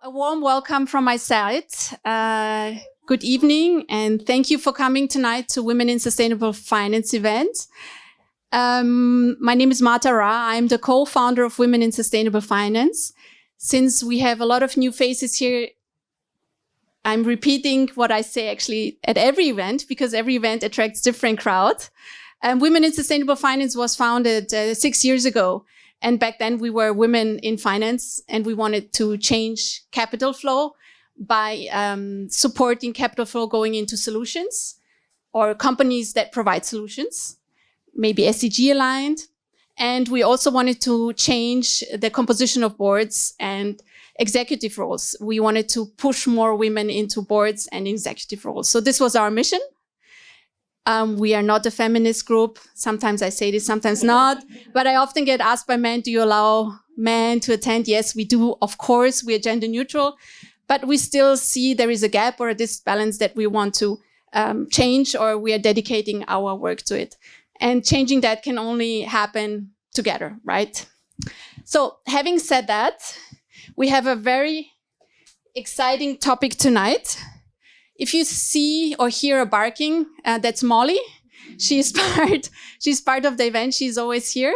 A warm welcome from my side. Good evening, and thank you for coming tonight to Women in Sustainable Finance event. My name is Marta Ra. I'm the co-founder of Women in Sustainable Finance. Since we have a lot of new faces here, I'm repeating what I say actually at every event, because every event attracts different crowd. Women in Sustainable Finance was founded 6 years ago. And back then we were women in finance, and we wanted to change capital flow by supporting capital flow going into solutions or companies that provide solutions, maybe SDG aligned. And we also wanted to change the composition of boards and executive roles. We wanted to push more women into boards and executive roles. So this was our mission. We are not a feminist group. Sometimes I say this, sometimes not. But I often get asked by men, do you allow men to attend? Yes, we do. Of course, we are gender neutral. But we still see there is a gap or a disbalance that we want to change, or we are dedicating our work to it. And changing that can only happen together, right? So having said that, we have a very exciting topic tonight. If you see or hear a barking, that's Molly. She's part of the event. She's always here.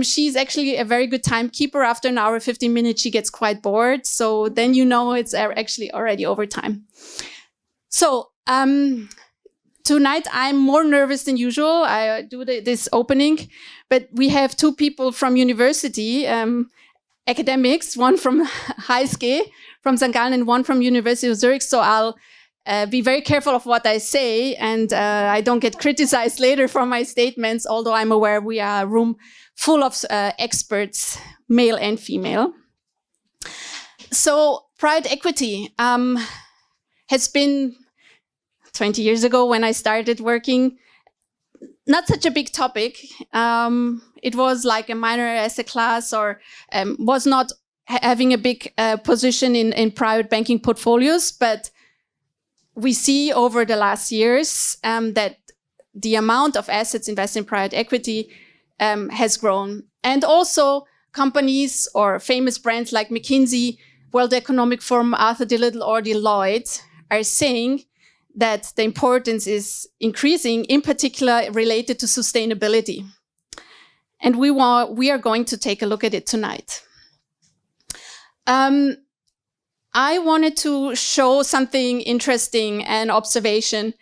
She's actually a very good timekeeper. After an hour, 15 minutes, she gets quite bored. So then you know it's actually already overtime. So tonight I'm more nervous than usual. I do this opening, but we have two people from university, academics, one from HSG, from St. Gallen, and one from University of Zurich. So I'll be very careful of what I say, and I don't get criticized later for my statements, although I'm aware we are a room full of experts, male and female. So private equity has been 20 years ago when I started working, not such a big topic. It was like a minor asset class, or was not having a big position in private banking portfolios, but we see over the last years that the amount of assets invested in private equity has grown. And also companies or famous brands like McKinsey, World Economic Forum, Arthur D. Little, or Deloitte are saying that the importance is increasing, in particular related to sustainability. And we are going to take a look at it tonight. I wanted to show something interesting and observation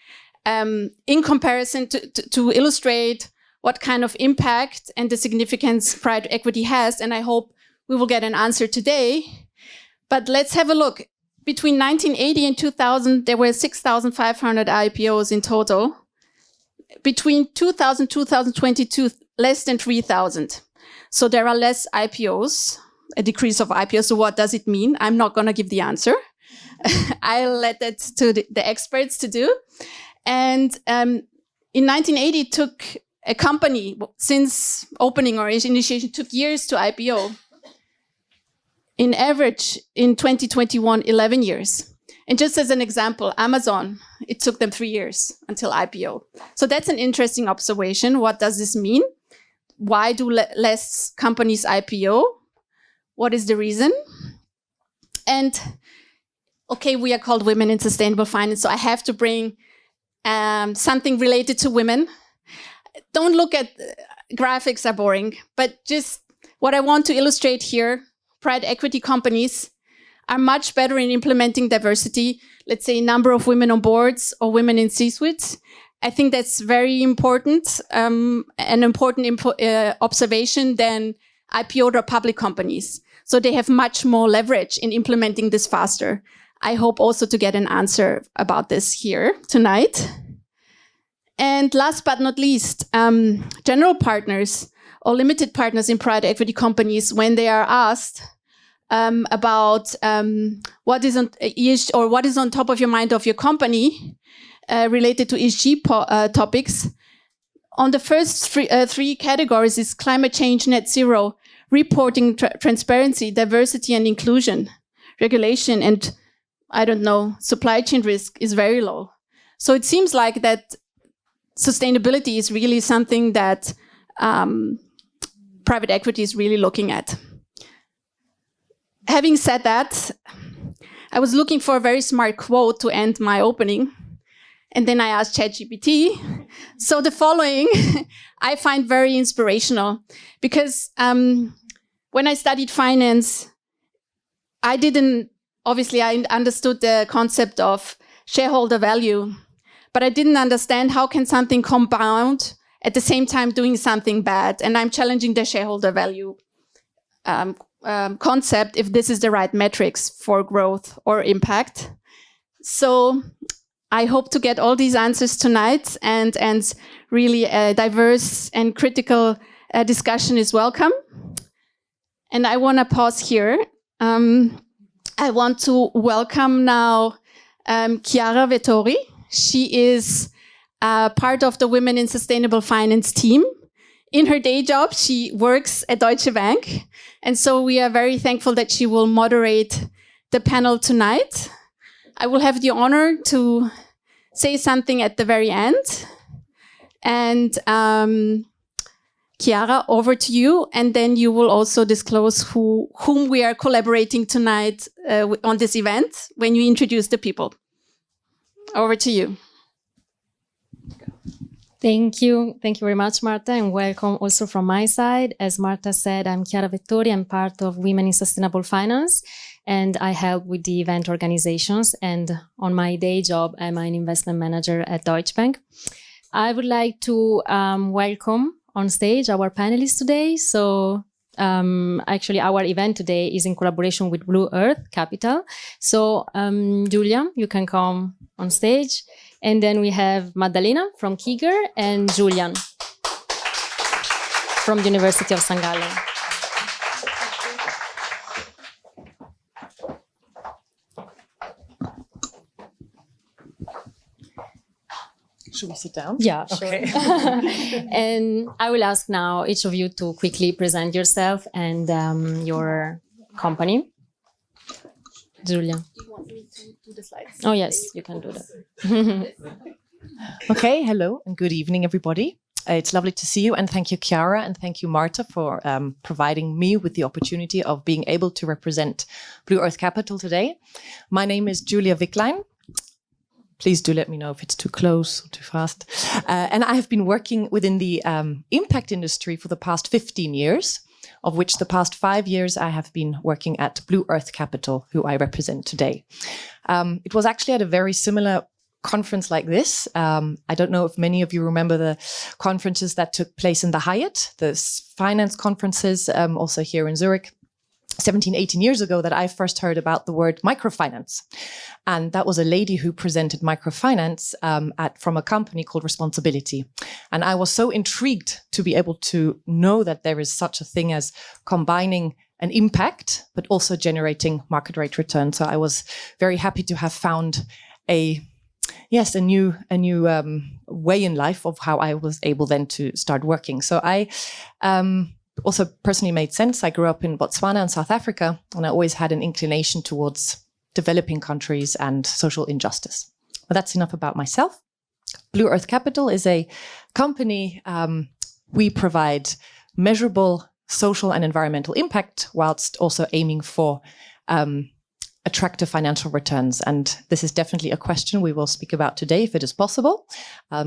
in comparison to illustrate what kind of impact and the significance private equity has. And I hope we will get an answer today. But let's have a look. Between 1980 and 2000, there were 6,500 IPOs in total. Between 2000 and 2022, less than 3,000. So there are less IPOs. A decrease of IPOs. So what does it mean? I'm not going to give the answer. I'll let that to the experts to do. And in 1980, it took a company, since opening or initiation, took years to IPO. In average, in 2021, 11 years. And just as an example, Amazon, it took them 3 years until IPO. So that's an interesting observation. What does this mean? Why do less companies IPO? What is the reason? And okay, we are called Women in Sustainable Finance, so I have to bring something related to women. Don't look at graphics are boring, but just what I want to illustrate here, private equity companies are much better in implementing diversity, let's say number of women on boards or women in C-suites. I think that's very important, an important observation than IPO or public companies. So they have much more leverage in implementing this faster. I hope also to get an answer about this here tonight. And last but not least, general partners or limited partners in private equity companies, when they are asked about what is on ESG or what is on top of your mind of your company related to ESG topics, on the first three categories is climate change, net zero, reporting, transparency, diversity and inclusion, regulation, and I don't know, supply chain risk is very low. So it seems like that sustainability is really something that private equity is really looking at. Having said that, I was looking for a very smart quote to end my opening. And then I asked ChatGPT. So the following I find very inspirational, because when I studied finance, I understood the concept of shareholder value, but I didn't understand how can something compound at the same time doing something bad. And I'm challenging the shareholder value concept, if this is the right metrics for growth or impact. So I hope to get all these answers tonight, and really a diverse and critical discussion is welcome. And I want to pause here. I want to welcome now Chiara Vettori. She is part of the Women in Sustainable Finance team. In her day job, she works at Deutsche Bank. And so we are very thankful that she will moderate the panel tonight. I will have the honor to say something at the very end. And Chiara, over to you. And then you will also disclose whom we are collaborating tonight on this event when you introduce the people. Over to you. Thank you. Thank you very much, Marta, and welcome also from my side. As Marta said, I'm Chiara Vettori. I'm part of Women in Sustainable Finance, and I help with the event organizations. And on my day job, I'm an investment manager at Deutsche Bank. I would like to welcome on stage our panelists today. So actually, our event today is in collaboration with BlueEarth Capital. So Julia, you can come on stage. And then we have Maddalena from Kiger and Julian from the University of St. Gallen. Should we sit down? Yeah, sure. Okay. And I will ask now each of you to quickly present yourself and your company. Julia. Do you want me to do the slides? Oh, yes, you can do that. Okay, hello and good evening, everybody. It's lovely to see you, and thank you, Chiara, and thank you, Marta, for providing me with the opportunity of being able to represent BlueEarth Capital today. My name is Julia Wicklein. Please do let me know if it's too close or too fast. And I have been working within the impact industry for the past 15 years, of which the past 5 years I have been working at BlueEarth Capital, who I represent today. It was actually at a very similar conference like this. I don't know if many of you remember the conferences that took place in the Hyatt, the finance conferences, also here in Zurich. 17, 18 years ago that I first heard about the word microfinance. And that was a lady who presented microfinance from a company called Responsibility. And I was so intrigued to be able to know that there is such a thing as combining an impact, but also generating market rate return. So I was very happy to have found a new way in life of how I was able then to start working. So I also personally made sense. I grew up in Botswana and South Africa, and I always had an inclination towards developing countries and social injustice. But that's enough about myself. BlueEarth Capital is a company. We provide measurable social and environmental impact whilst also aiming for attractive financial returns. And this is definitely a question we will speak about today, if it is possible.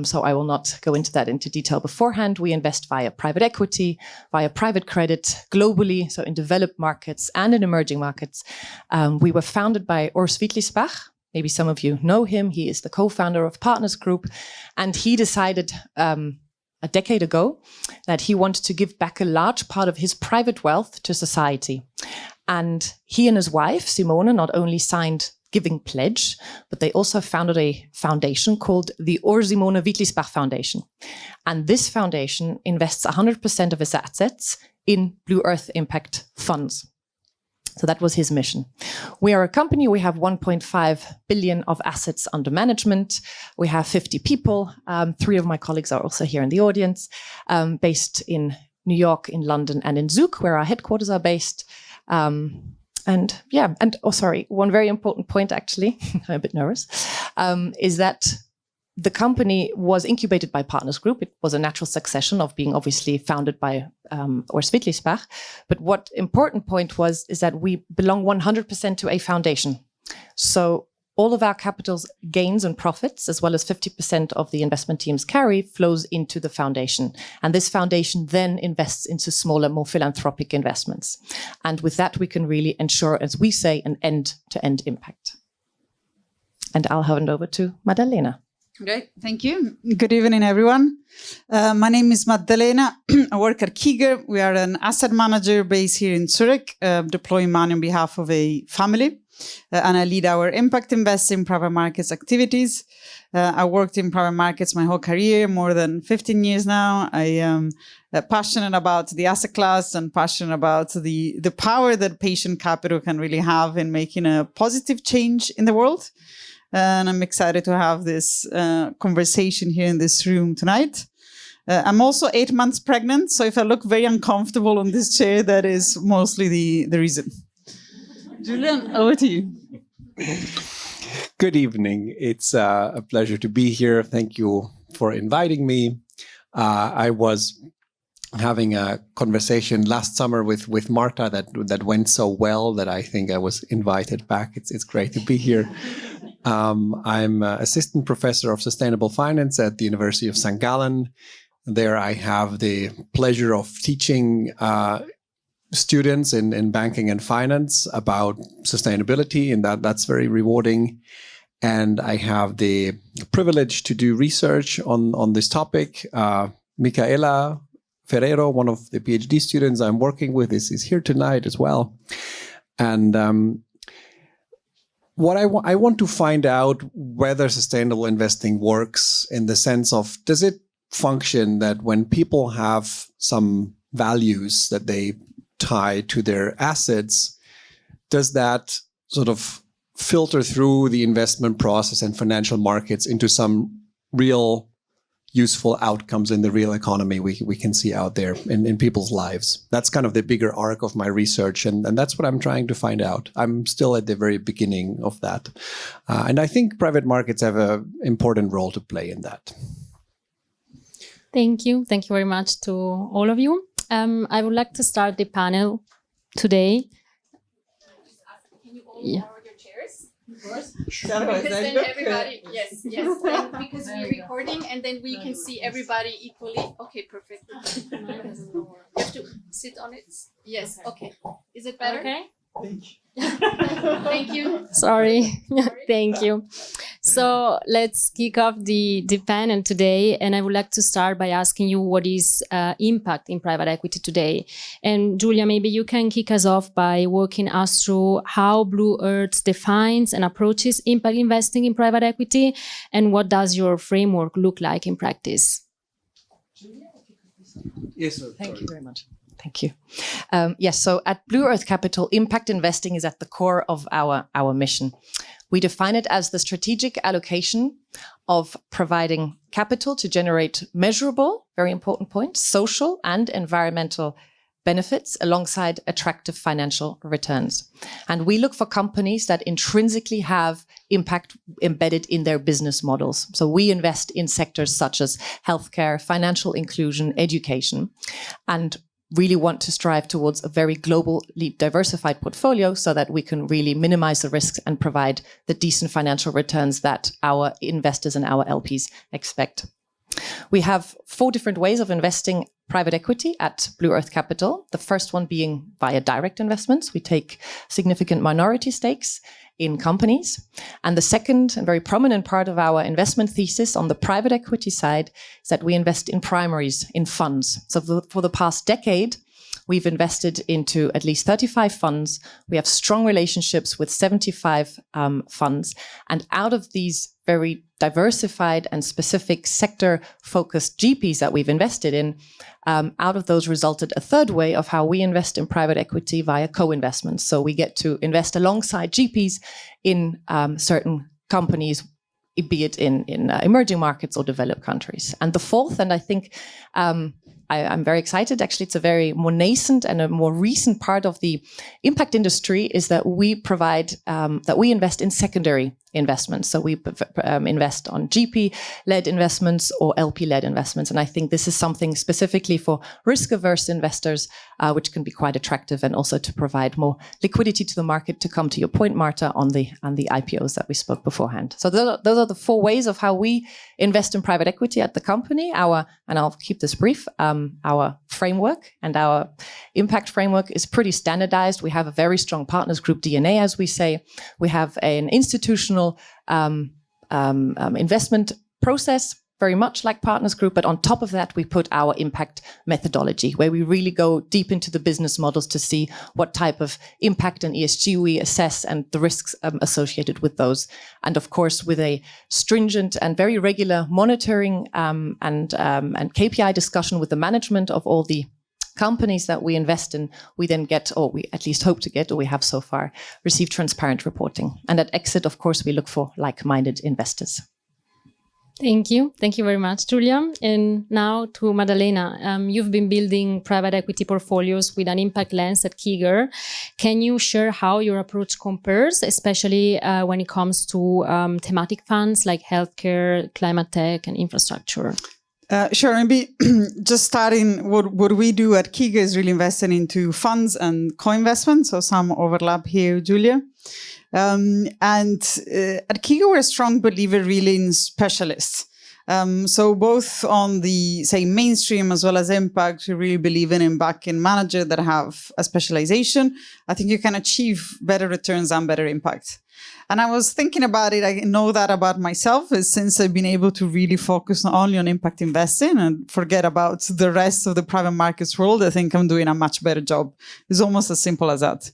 So I will not go into that into detail beforehand. We invest via private equity, via private credit globally, so in developed markets and in emerging markets. We were founded by Urs Wittlisbach. Maybe some of you know him. He is the co-founder of Partners Group. And he decided a decade ago that he wanted to give back a large part of his private wealth to society. And he and his wife, Simone, not only signed Giving Pledge, but they also founded a foundation called the Urs Simone Wittlisbach Foundation. And this foundation invests 100% of its assets in BlueEarth impact funds. So that was his mission. We are a company. We have 1.5 billion of assets under management. We have 50 people. 3 of my colleagues are also here in the audience, based in New York, in London, and in Zug, where our headquarters are based. One very important point, actually, I'm a bit nervous, is that the company was incubated by Partners Group. It was a natural succession of being obviously founded by Urs Wittlisbach. But what important point is that we belong 100% to a foundation. So all of our capital's gains and profits, as well as 50% of the investment team's carry, flows into the foundation. And this foundation then invests into smaller, more philanthropic investments. And with that, we can really ensure, as we say, an end-to-end impact. And I'll hand over to Maddalena. Great, thank you. Good evening, everyone. My name is Maddalena. I work at Kiger. We are an asset manager based here in Zurich, deploying money on behalf of a family. And I lead our impact investing private markets activities. I worked in private markets my whole career, more than 15 years now. I am passionate about the asset class and passionate about the power that patient capital can really have in making a positive change in the world. And I'm excited to have this conversation here in this room tonight. I'm also 8 months pregnant, so if I look very uncomfortable on this chair, that is mostly the reason. Julian, over to you. Good evening. It's a pleasure to be here. Thank you for inviting me. I was having a conversation last summer with Marta that went so well that I think I was invited back. It's great to be here. I'm assistant professor of sustainable finance at the University of St. Gallen. There I have the pleasure of teaching students in banking and finance about sustainability, and that's very rewarding. And I have the privilege to do research on this topic. Micaela Ferrero, one of the PhD students I'm working with, is here tonight as well. And what I want to find out whether sustainable investing works in the sense of, does it function that when people have some values that they tie to their assets, does that sort of filter through the investment process and financial markets into some real useful outcomes in the real economy we can see out there in people's lives? That's kind of the bigger arc of my research, and that's what I'm trying to find out. I'm still at the very beginning of that. And I think private markets have an important role to play in that. Thank you. Thank you very much to all of you. I would like to start the panel today. Can you all forward your chairs? Of course. Because then everybody, yes, then because we're recording and then we can see everybody equally. Okay, perfect. You have to sit on it. Yes, okay. Is it better? Okay. Thank you. Sorry. Thank you. So let's kick off the panel today. And I would like to start by asking you what is impact in private equity today. And Julia, maybe you can kick us off by walking us through how BlueEarth defines and approaches impact investing in private equity, and what does your framework look like in practice? Yes, sir. Thank you very much. Thank you. Yes, so at BlueEarth Capital, impact investing is at the core of our mission. We define it as the strategic allocation of providing capital to generate measurable, very important point, social and environmental benefits alongside attractive financial returns. And we look for companies that intrinsically have impact embedded in their business models. So we invest in sectors such as healthcare, financial inclusion, education, and really want to strive towards a very globally diversified portfolio so that we can really minimize the risks and provide the decent financial returns that our investors and our LPs expect. We have 4 different ways of investing private equity at BlueEarth Capital. The first one being via direct investments. We take significant minority stakes in companies. And the second and very prominent part of our investment thesis on the private equity side is that we invest in primaries, in funds. So for the past decade, we've invested into at least 35 funds. We have strong relationships with 75 funds. And out of these very diversified and specific sector-focused GPs that we've invested in, out of those resulted a third way of how we invest in private equity via co-investments. So we get to invest alongside GPs in certain companies, be it in emerging markets or developed countries. And the fourth, and I think I'm very excited, actually it's a very more nascent and a more recent part of the impact industry, is that we provide, that we invest in secondary investments. So we invest on GP-led investments or LP-led investments. And I think this is something specifically for risk-averse investors, which can be quite attractive, and also to provide more liquidity to the market, to come to your point, Marta, on the IPOs that we spoke beforehand. So those are the 4 ways of how we invest in private equity at the company. And I'll keep this brief, our framework and our impact framework is pretty standardized. We have a very strong partners group DNA, as we say. We have an institutional investment process, very much like Partners Group, but on top of that, we put our impact methodology, where we really go deep into the business models to see what type of impact and ESG we assess and the risks associated with those. And of course, with a stringent and very regular monitoring and KPI discussion with the management of all the companies that we invest in, we then get, or we at least hope to get, or we have so far received, transparent reporting. And at exit, of course, we look for like-minded investors. Thank you. Thank you very much, Julia. And now to Maddalena. You've been building private equity portfolios with an impact lens at Kiger. Can you share how your approach compares, especially when it comes to thematic funds like healthcare, climate tech, and infrastructure? Sure. Maybe just starting, what we do at Kiger is really investing into funds and co-investments. So some overlap here, Julia. And at Kiger, we're a strong believer really in specialists. So both on the, say, mainstream as well as impact, we really believe in backing managers that have a specialization. I think you can achieve better returns and better impact. And I was thinking about it. I know that about myself is since I've been able to really focus not only on impact investing and forget about the rest of the private markets world, I think I'm doing a much better job. It's almost as simple as that.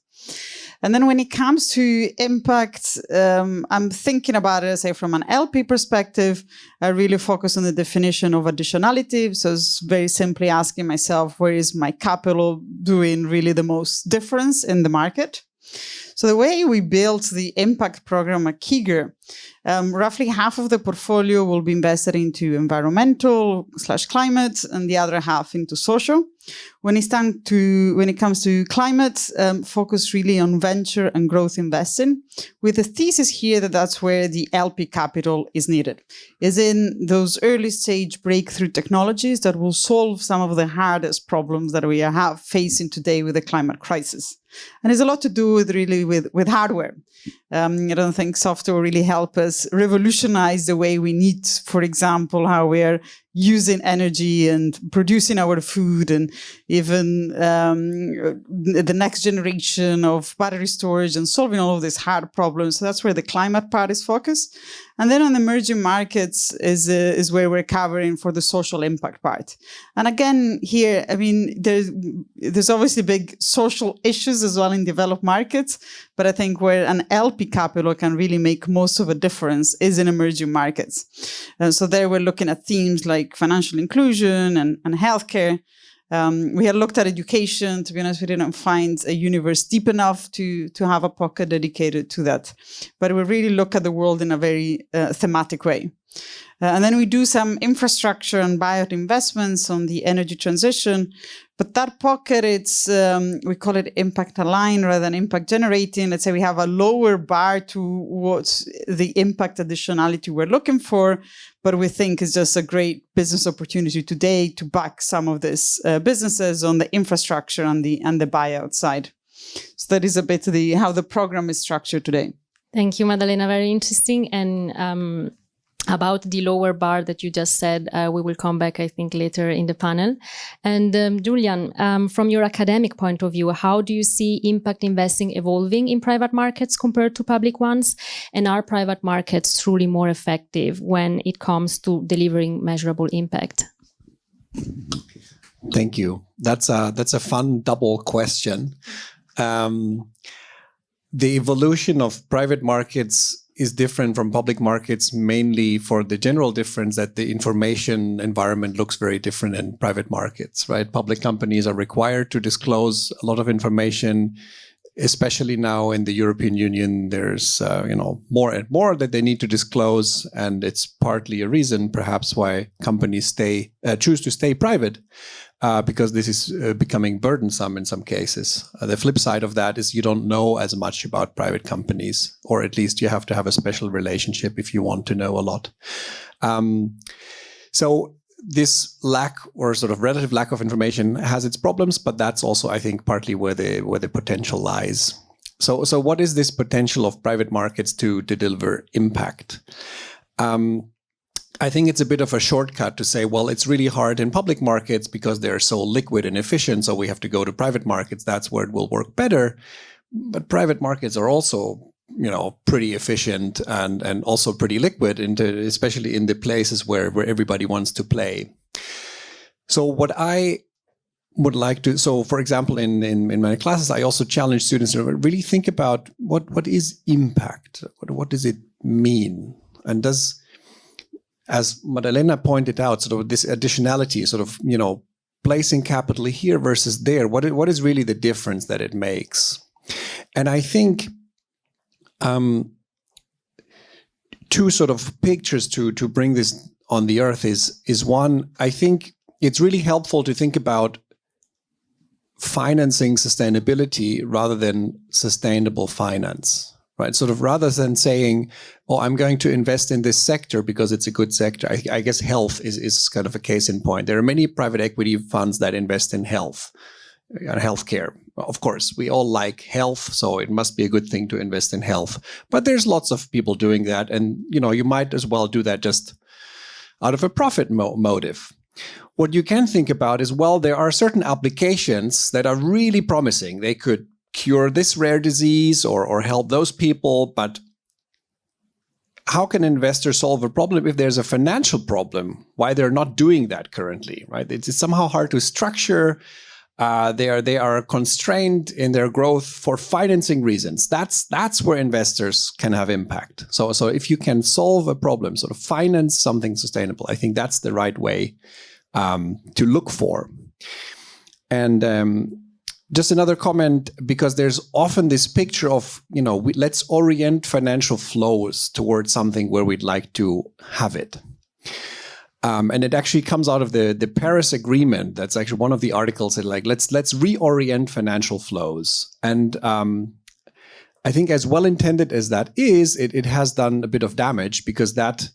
And then when it comes to impact, I'm thinking about it, say, from an LP perspective. I really focus on the definition of additionality. So it's very simply asking myself, where is my capital doing really the most difference in the market? So the way we built the impact program at Kiger, roughly half of the portfolio will be invested into environmental/climate and the other half into social. When it comes to climate, focus really on venture and growth investing, with the thesis here that that's where the LP capital is needed, is in those early stage breakthrough technologies that will solve some of the hardest problems that we are facing today with the climate crisis. And it's a lot to do with hardware. I don't think software will really help us revolutionize the way we need, for example, how we are using energy and producing our food, and even the next generation of battery storage and solving all of these hard problems. So that's where the climate part is focused. And then on emerging markets is where we're covering for the social impact part. And again, here, I mean, there's obviously big social issues as well in developed markets, but I think where an LP capital can really make most of a difference is in emerging markets. And so there we're looking at themes like financial inclusion and healthcare. We had looked at education. To be honest, we didn't find a universe deep enough to have a pocket dedicated to that. But we really look at the world in a very thematic way. And then we do some infrastructure and buyout investments on the energy transition. But that pocket, it's we call it impact aligned rather than impact generating. Let's say we have a lower bar to what's the impact additionality we're looking for, but we think it's just a great business opportunity today to back some of these businesses on the infrastructure and the buyout side. So that is a bit how the program is structured today. Thank you, Maddalena. Very interesting. And about the lower bar that you just said, we will come back, I think, later in the panel. And Julian, from your academic point of view, how do you see impact investing evolving in private markets compared to public ones? And are private markets truly more effective when it comes to delivering measurable impact? Thank you. That's a fun double question. The evolution of private markets is different from public markets, mainly for the general difference that the information environment looks very different in private markets, right? Public companies are required to disclose a lot of information. especially now in the European Union, there's more and more that they need to disclose, and it's partly a reason perhaps why companies choose to stay private, because this is becoming burdensome in some cases. The flip side of that is you don't know as much about private companies, or at least you have to have a special relationship if you want to know a lot. So this lack, or sort of relative lack of information, has its problems, but that's also, I think, partly where the potential lies. So what is this potential of private markets to deliver impact? I think it's a bit of a shortcut to say, well, it's really hard in public markets because they're so liquid and efficient, so we have to go to private markets. That's where it will work better. But private markets are also, pretty efficient and also pretty liquid, especially in the places where everybody wants to play. So what I would like to, for example, in my classes, I also challenge students to really think about what is impact? What does it mean? And does, as Maddalena pointed out, sort of this additionality, sort of, placing capital here versus there, what is really the difference that it makes? And I think two sort of pictures to bring this on the earth is one, I think it's really helpful to think about financing sustainability rather than sustainable finance, right? Sort of rather than saying, oh, I'm going to invest in this sector because it's a good sector. I guess health is kind of a case in point. There are many private equity funds that invest in health and healthcare. Of course, we all like health, so it must be a good thing to invest in health. But there's lots of people doing that, and you might as well do that just out of a profit motive. What you can think about is, well, there are certain applications that are really promising. They could cure this rare disease or help those people, but how can investors solve a problem if there's a financial problem? Why they're not doing that currently, right? It's somehow hard to structure. They are constrained in their growth for financing reasons. That's where investors can have impact. So if you can solve a problem, sort of finance something sustainable, I think that's the right way to look for. And just another comment, because there's often this picture of, let's orient financial flows towards something where we'd like to have it. And it actually comes out of the Paris Agreement. That's actually one of the articles that let's reorient financial flows. And I think as well intended as that is, it has done a bit of damage, because that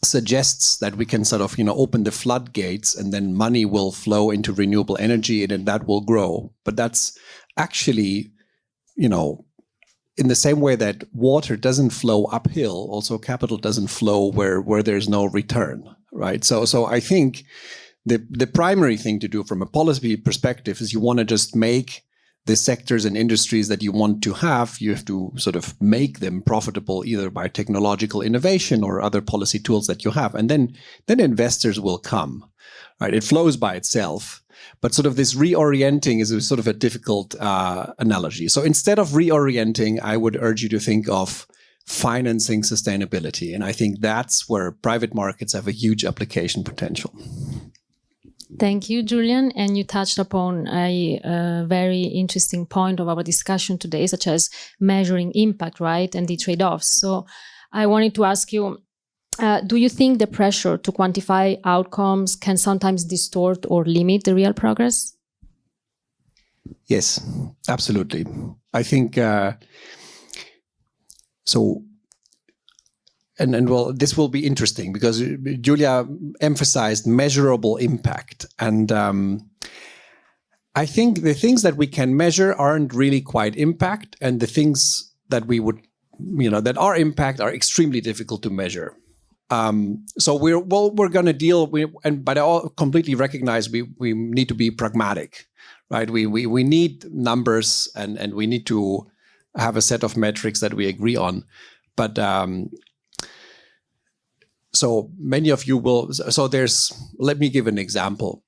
suggests that we can sort of open the floodgates and then money will flow into renewable energy and then that will grow. But that's actually, in the same way that water doesn't flow uphill, also capital doesn't flow where there's no return, right? So I think the primary thing to do from a policy perspective is you want to just make the sectors and industries that you want to have, you have to sort of make them profitable either by technological innovation or other policy tools that you have. And then investors will come, right? It flows by itself. But sort of this reorienting is sort of a difficult analogy. So instead of reorienting, I would urge you to think of financing sustainability. And I think that's where private markets have a huge application potential. Thank you, Julian. And you touched upon a very interesting point of our discussion today, such as measuring impact, right? And the trade-offs. So I wanted to ask you, do you think the pressure to quantify outcomes can sometimes distort or limit the real progress? Yes, absolutely. I think so. And well, this will be interesting because Julia emphasized measurable impact. And I think the things that we can measure aren't really quite impact. And the things that we would, that are impact are extremely difficult to measure. So we're going to deal with, but I completely recognize we need to be pragmatic, right? We need numbers and we need to have a set of metrics that we agree on. But so many of you will, let me give an example.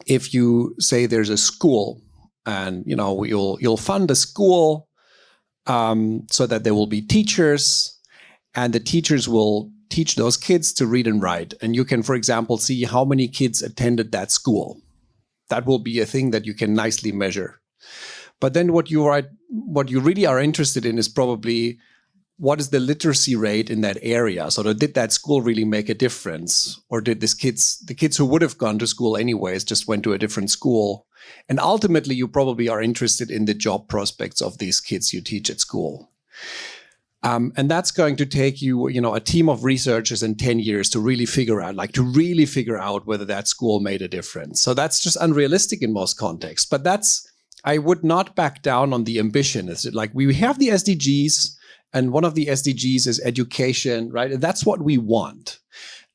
If you say there's a school and, you'll fund a school so that there will be teachers and the teachers will teach those kids to read and write. And you can, for example, see how many kids attended that school. That will be a thing that you can nicely measure. But then what you really are interested in is probably what is the literacy rate in that area? So did that school really make a difference? Or did the kids who would have gone to school anyways just went to a different school? And ultimately, you probably are interested in the job prospects of these kids you teach at school. And that's going to take you, a team of researchers in 10 years to really figure out whether that school made a difference. So that's just unrealistic in most contexts. But I would not back down on the ambition. It's like we have the SDGs, and one of the SDGs is education, right? And that's what we want.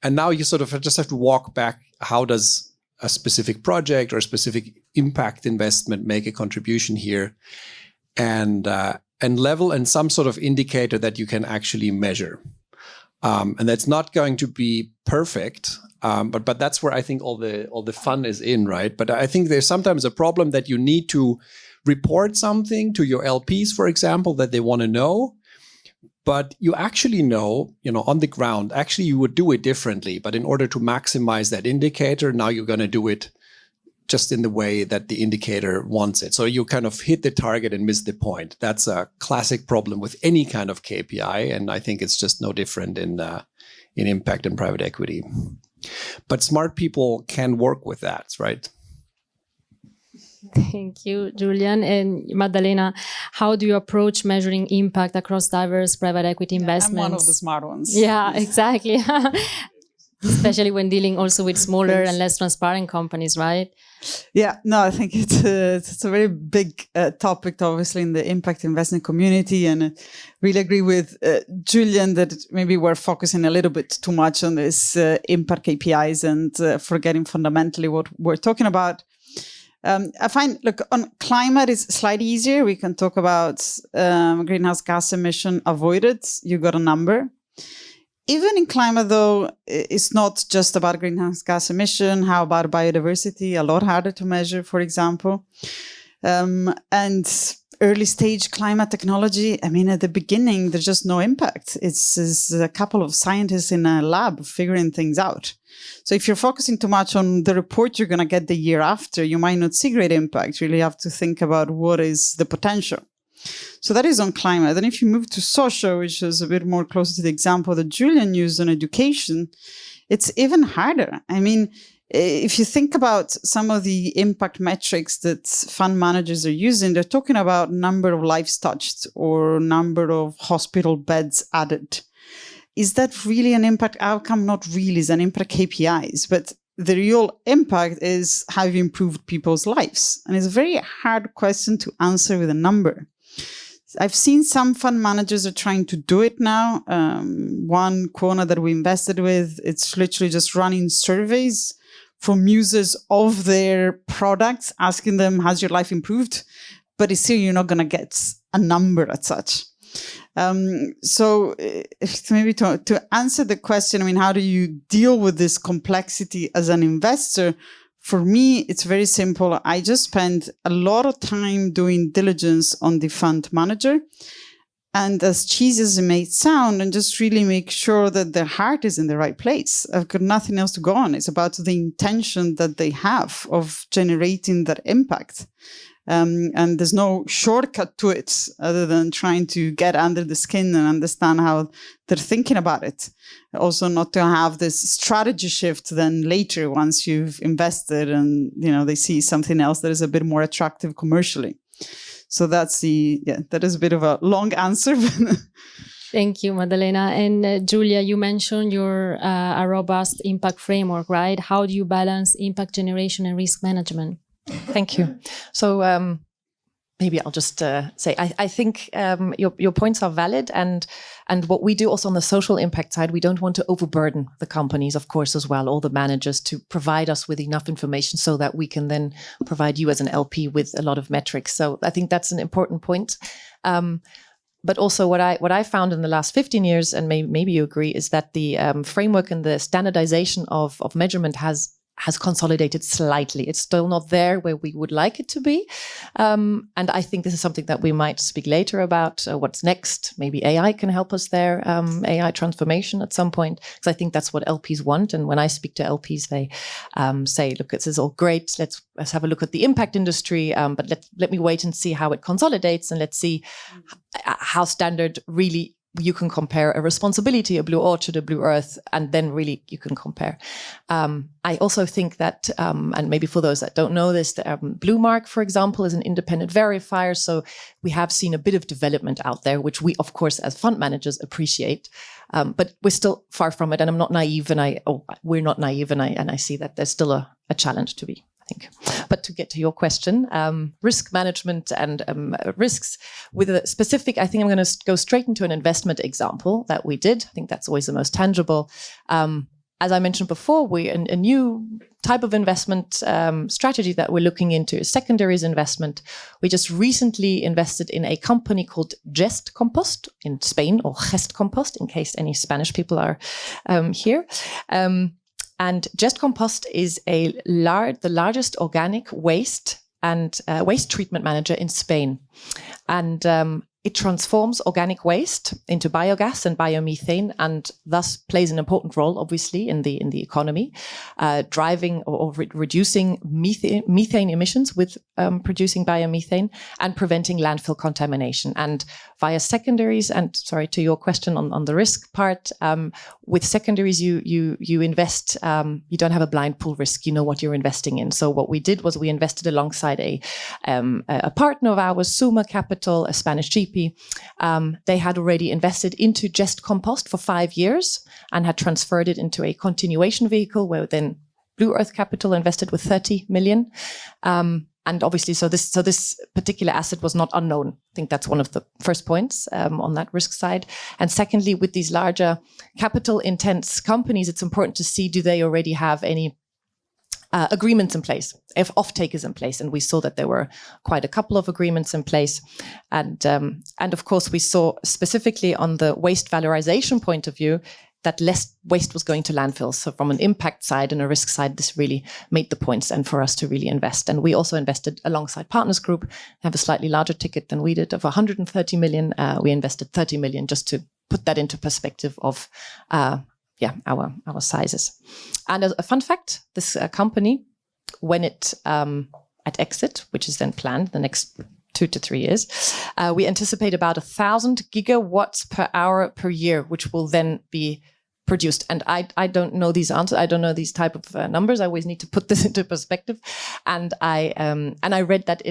And now you sort of just have to walk back. How does a specific project or a specific impact investment make a contribution here? And level and some sort of indicator that you can actually measure. And that's not going to be perfect, but that's where I think all the fun is in, right? But I think there's sometimes a problem that you need to report something to your LPs, for example, that they want to know. But you actually know, on the ground, actually you would do it differently. But in order to maximize that indicator, now you're going to do it just in the way that the indicator wants it. So you kind of hit the target and miss the point. That's a classic problem with any kind of KPI. And I think it's just no different in impact and private equity. But smart people can work with that, right? Thank you, Julian. And Maddalena, how do you approach measuring impact across diverse private equity investments? I'm one of the smart ones. Yeah, exactly. Especially when dealing also with smaller and less transparent companies, right? Yeah, no, I think it's a very big topic, obviously, in the impact investing community. And I really agree with Julian that maybe we're focusing a little bit too much on this impact KPIs and forgetting fundamentally what we're talking about. I find, look, on climate is slightly easier. We can talk about greenhouse gas emission avoided. You got a number. Even in climate, though, it's not just about greenhouse gas emission. How about biodiversity? A lot harder to measure, for example. And early stage climate technology, I mean, at the beginning, there's just no impact. It's a couple of scientists in a lab figuring things out. So if you're focusing too much on the report you're going to get the year after, you might not see great impact. You really have to think about what is the potential. So that is on climate. And if you move to social, which is a bit more close to the example that Julian used on education, it's even harder. I mean, if you think about some of the impact metrics that fund managers are using, they're talking about number of lives touched or number of hospital beds added. Is that really an impact outcome? Not really. It's an impact KPIs. But the real impact is how you improved people's lives. And it's a very hard question to answer with a number. I've seen some fund managers are trying to do it now. One corner that we invested with, it's literally just running surveys from users of their products, asking them, has your life improved? But it's still, you're not going to get a number as such. So maybe to answer the question, I mean, how do you deal with this complexity as an investor? For me, it's very simple. I just spend a lot of time doing diligence on the fund manager. And as cheesy as it may sound, and just really make sure that their heart is in the right place. I've got nothing else to go on. It's about the intention that they have of generating that impact. And there's no shortcut to it other than trying to get under the skin and understand how they're thinking about it. Also, not to have this strategy shift then later once you've invested and they see something else that is a bit more attractive commercially. So that is a bit of a long answer. Thank you, Maddalena. And Julia, you mentioned a robust impact framework, right? How do you balance impact generation and risk management? Thank you. So maybe I'll just say I think your points are valid, and what we do also on the social impact side, we don't want to overburden the companies, of course, as well, all the managers, to provide us with enough information so that we can then provide you as an LP with a lot of metrics. So I think that's an important point. But also what I found in the last 15 years, and maybe you agree, is that the framework and the standardization of measurement has has consolidated slightly. It's still not there where we would like it to be. And I think this is something that we might speak later about. What's next? Maybe AI can help us there, AI transformation at some point, because I think that's what LPs want. And when I speak to LPs, they say, look, this is all great. Let's have a look at the impact industry, but let me wait and see how it consolidates, and let's see how standard really you can compare a responsibility, a Blue Orchard, a BlueEarth, and then really you can compare. I also think that, and maybe for those that don't know this, the Bluemark, for example, is an independent verifier. So we have seen a bit of development out there, which we, of course, as fund managers appreciate. But we're still far from it. And I'm not naive, we're not naive, and I see that there's still a challenge to be. But to get to your question, risk management and risks with a specific, I think I'm going to go straight into an investment example that we did. I think that's always the most tangible. As I mentioned before, a new type of investment strategy that we're looking into is secondaries investment. We just recently invested in a company called Gest Compost in Spain, or Gest Compost, in case any Spanish people are here. And Gest Compost is the largest organic waste and waste treatment manager in Spain. And it transforms organic waste into biogas and biomethane, and thus plays an important role, obviously, in the economy, driving or reducing methane emissions with producing biomethane, and preventing landfill contamination. And via secondaries, and sorry, to your question on the risk part, with secondaries, you invest, you don't have a blind pool risk, you know what you're investing in. So what we did was we invested alongside a partner of ours, Suma Capital, a Spanish GP. They had already invested into Gest Compost for 5 years and had transferred it into a continuation vehicle, where then BlueEarth Capital invested with 30 million. And obviously, so this particular asset was not unknown. I think that's one of the first points on that risk side. And secondly, with these larger capital intense companies, it's important to see, do they already have any agreements in place, if offtake is in place. And we saw that there were quite a couple of agreements in place. And of course, we saw specifically on the waste valorization point of view that less waste was going to landfills. So from an impact side and a risk side, this really made the points, and for us to really invest. And we also invested alongside Partners Group, have a slightly larger ticket than we did of 130 million. We invested 30 million, just to put that into perspective of our sizes. And as a fun fact, this company, when it at exit, which is then planned the next 2 to 3 years, we anticipate about 1,000 gigawatts per hour per year, which will then be produced. And I don't know these answers. I don't know these type of numbers. I always need to put this into perspective. And I read that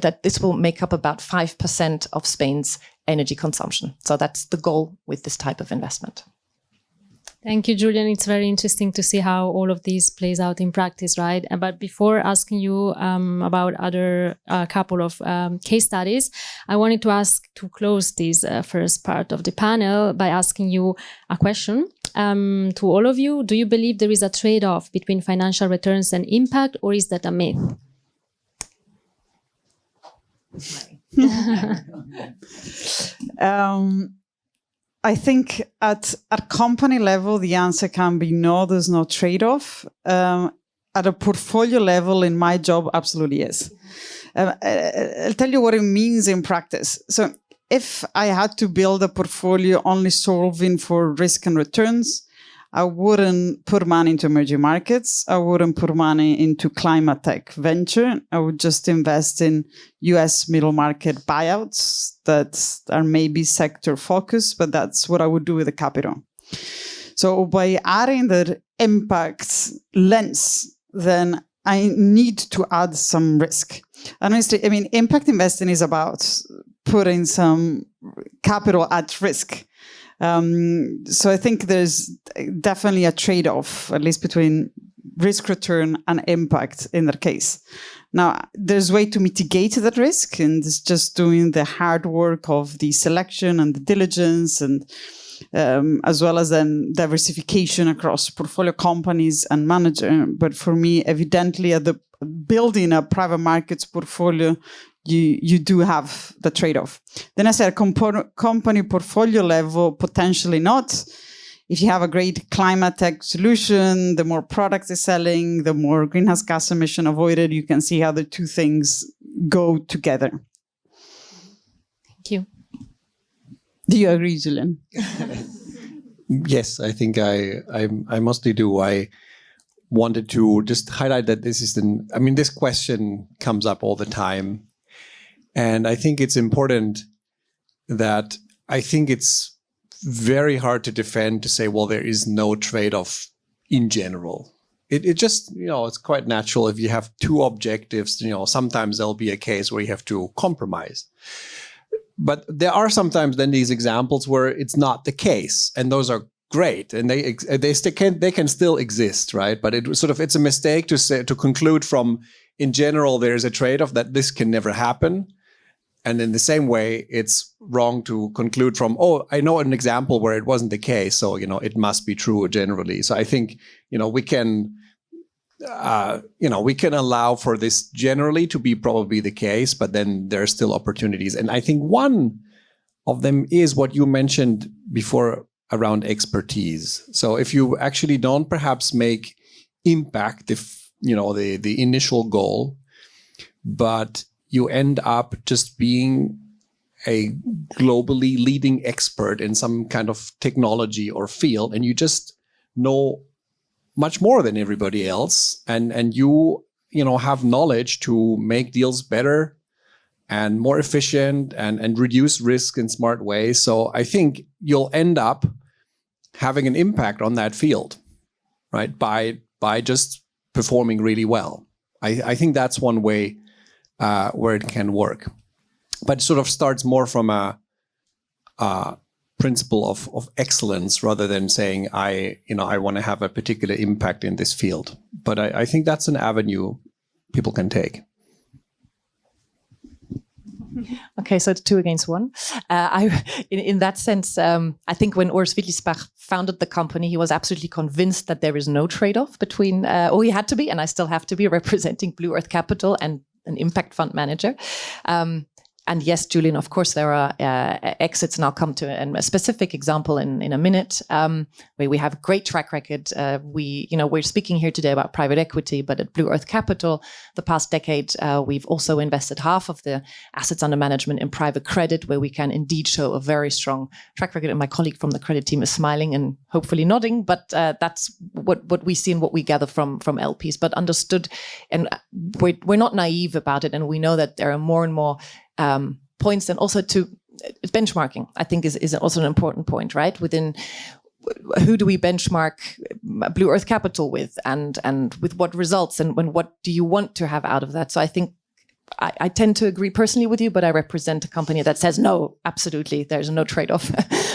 that this will make up about 5% of Spain's energy consumption. So that's the goal with this type of investment. Thank you, Julian. It's very interesting to see how all of this plays out in practice, right? But before asking you about other couple of case studies, I wanted to ask to close this first part of the panel by asking you a question to all of you. Do you believe there is a trade-off between financial returns and impact, or is that a myth? I think at company level, the answer can be no, there's no trade-off. At a portfolio level, in my job, absolutely is. I'll tell you what it means in practice. So if I had to build a portfolio only solving for risk and returns, I wouldn't put money into emerging markets. I wouldn't put money into climate tech venture. I would just invest in US middle market buyouts that are maybe sector focused, but that's what I would do with the capital. So by adding the impact lens, then I need to add some risk. Honestly, I mean, impact investing is about putting some capital at risk. So I think there's definitely a trade-off, at least between risk return and impact in that case. Now, there's a way to mitigate that risk, and it's just doing the hard work of the selection and the diligence, and as well as then diversification across portfolio companies and manager. But for me, evidently, at the building a private markets portfolio, you do have the trade-off. Then I said company portfolio level, potentially not. if you have a great climate tech solution, the more products they're selling, the more greenhouse gas emission avoided. You can see how the two things go together. Thank you. Do you agree, Julian? Yes, I think I mostly do. I wanted to just highlight that this question comes up all the time. And I think it's important that I think it's very hard to defend to say, well, there is no trade-off in general. It just, it's quite natural if you have two objectives, sometimes there'll be a case where you have to compromise. But there are sometimes then these examples where it's not the case, and those are great, and they can still exist, right? But it's a mistake to conclude from, in general, there's a trade-off that this can never happen. And in the same way, it's wrong to conclude from, oh, I know an example where it wasn't the case, so it must be true generally. So I think we can allow for this generally to be probably the case, but then there are still opportunities. And I think one of them is what you mentioned before around expertise. So if you actually don't perhaps make impact the initial goal, but you end up just being a globally leading expert in some kind of technology or field, and you just know much more than everybody else, and you have knowledge to make deals better and more efficient and reduce risk in smart ways. So I think you'll end up having an impact on that field, right? By just performing really well. I think that's one way where it can work, but it sort of starts more from a principle of excellence rather than saying I want to have a particular impact in this field. But I think that's an avenue people can take. Okay, so it's 2 against 1. In that sense, I think when Urs Wittlisbach founded the company, he was absolutely convinced that there is no trade-off between, or he had to be, and I still have to be, representing BlueEarth Capital and an impact fund manager. And yes, Julian, of course, there are exits, and I'll come to a specific example in a minute, where we have a great track record. We're speaking here today about private equity, but at BlueEarth Capital, the past decade, we've also invested half of the assets under management in private credit, where we can indeed show a very strong track record. And my colleague from the credit team is smiling and hopefully nodding, but that's what we see and what we gather from LPs. But understood, and we're not naive about it, and we know that there are more and more points, and also to benchmarking, I think is also an important point, right? Within who do we benchmark BlueEarth Capital with, and with what results, and what do you want to have out of that? So I think I tend to agree personally with you, but I represent a company that says, no, absolutely, there's no trade-off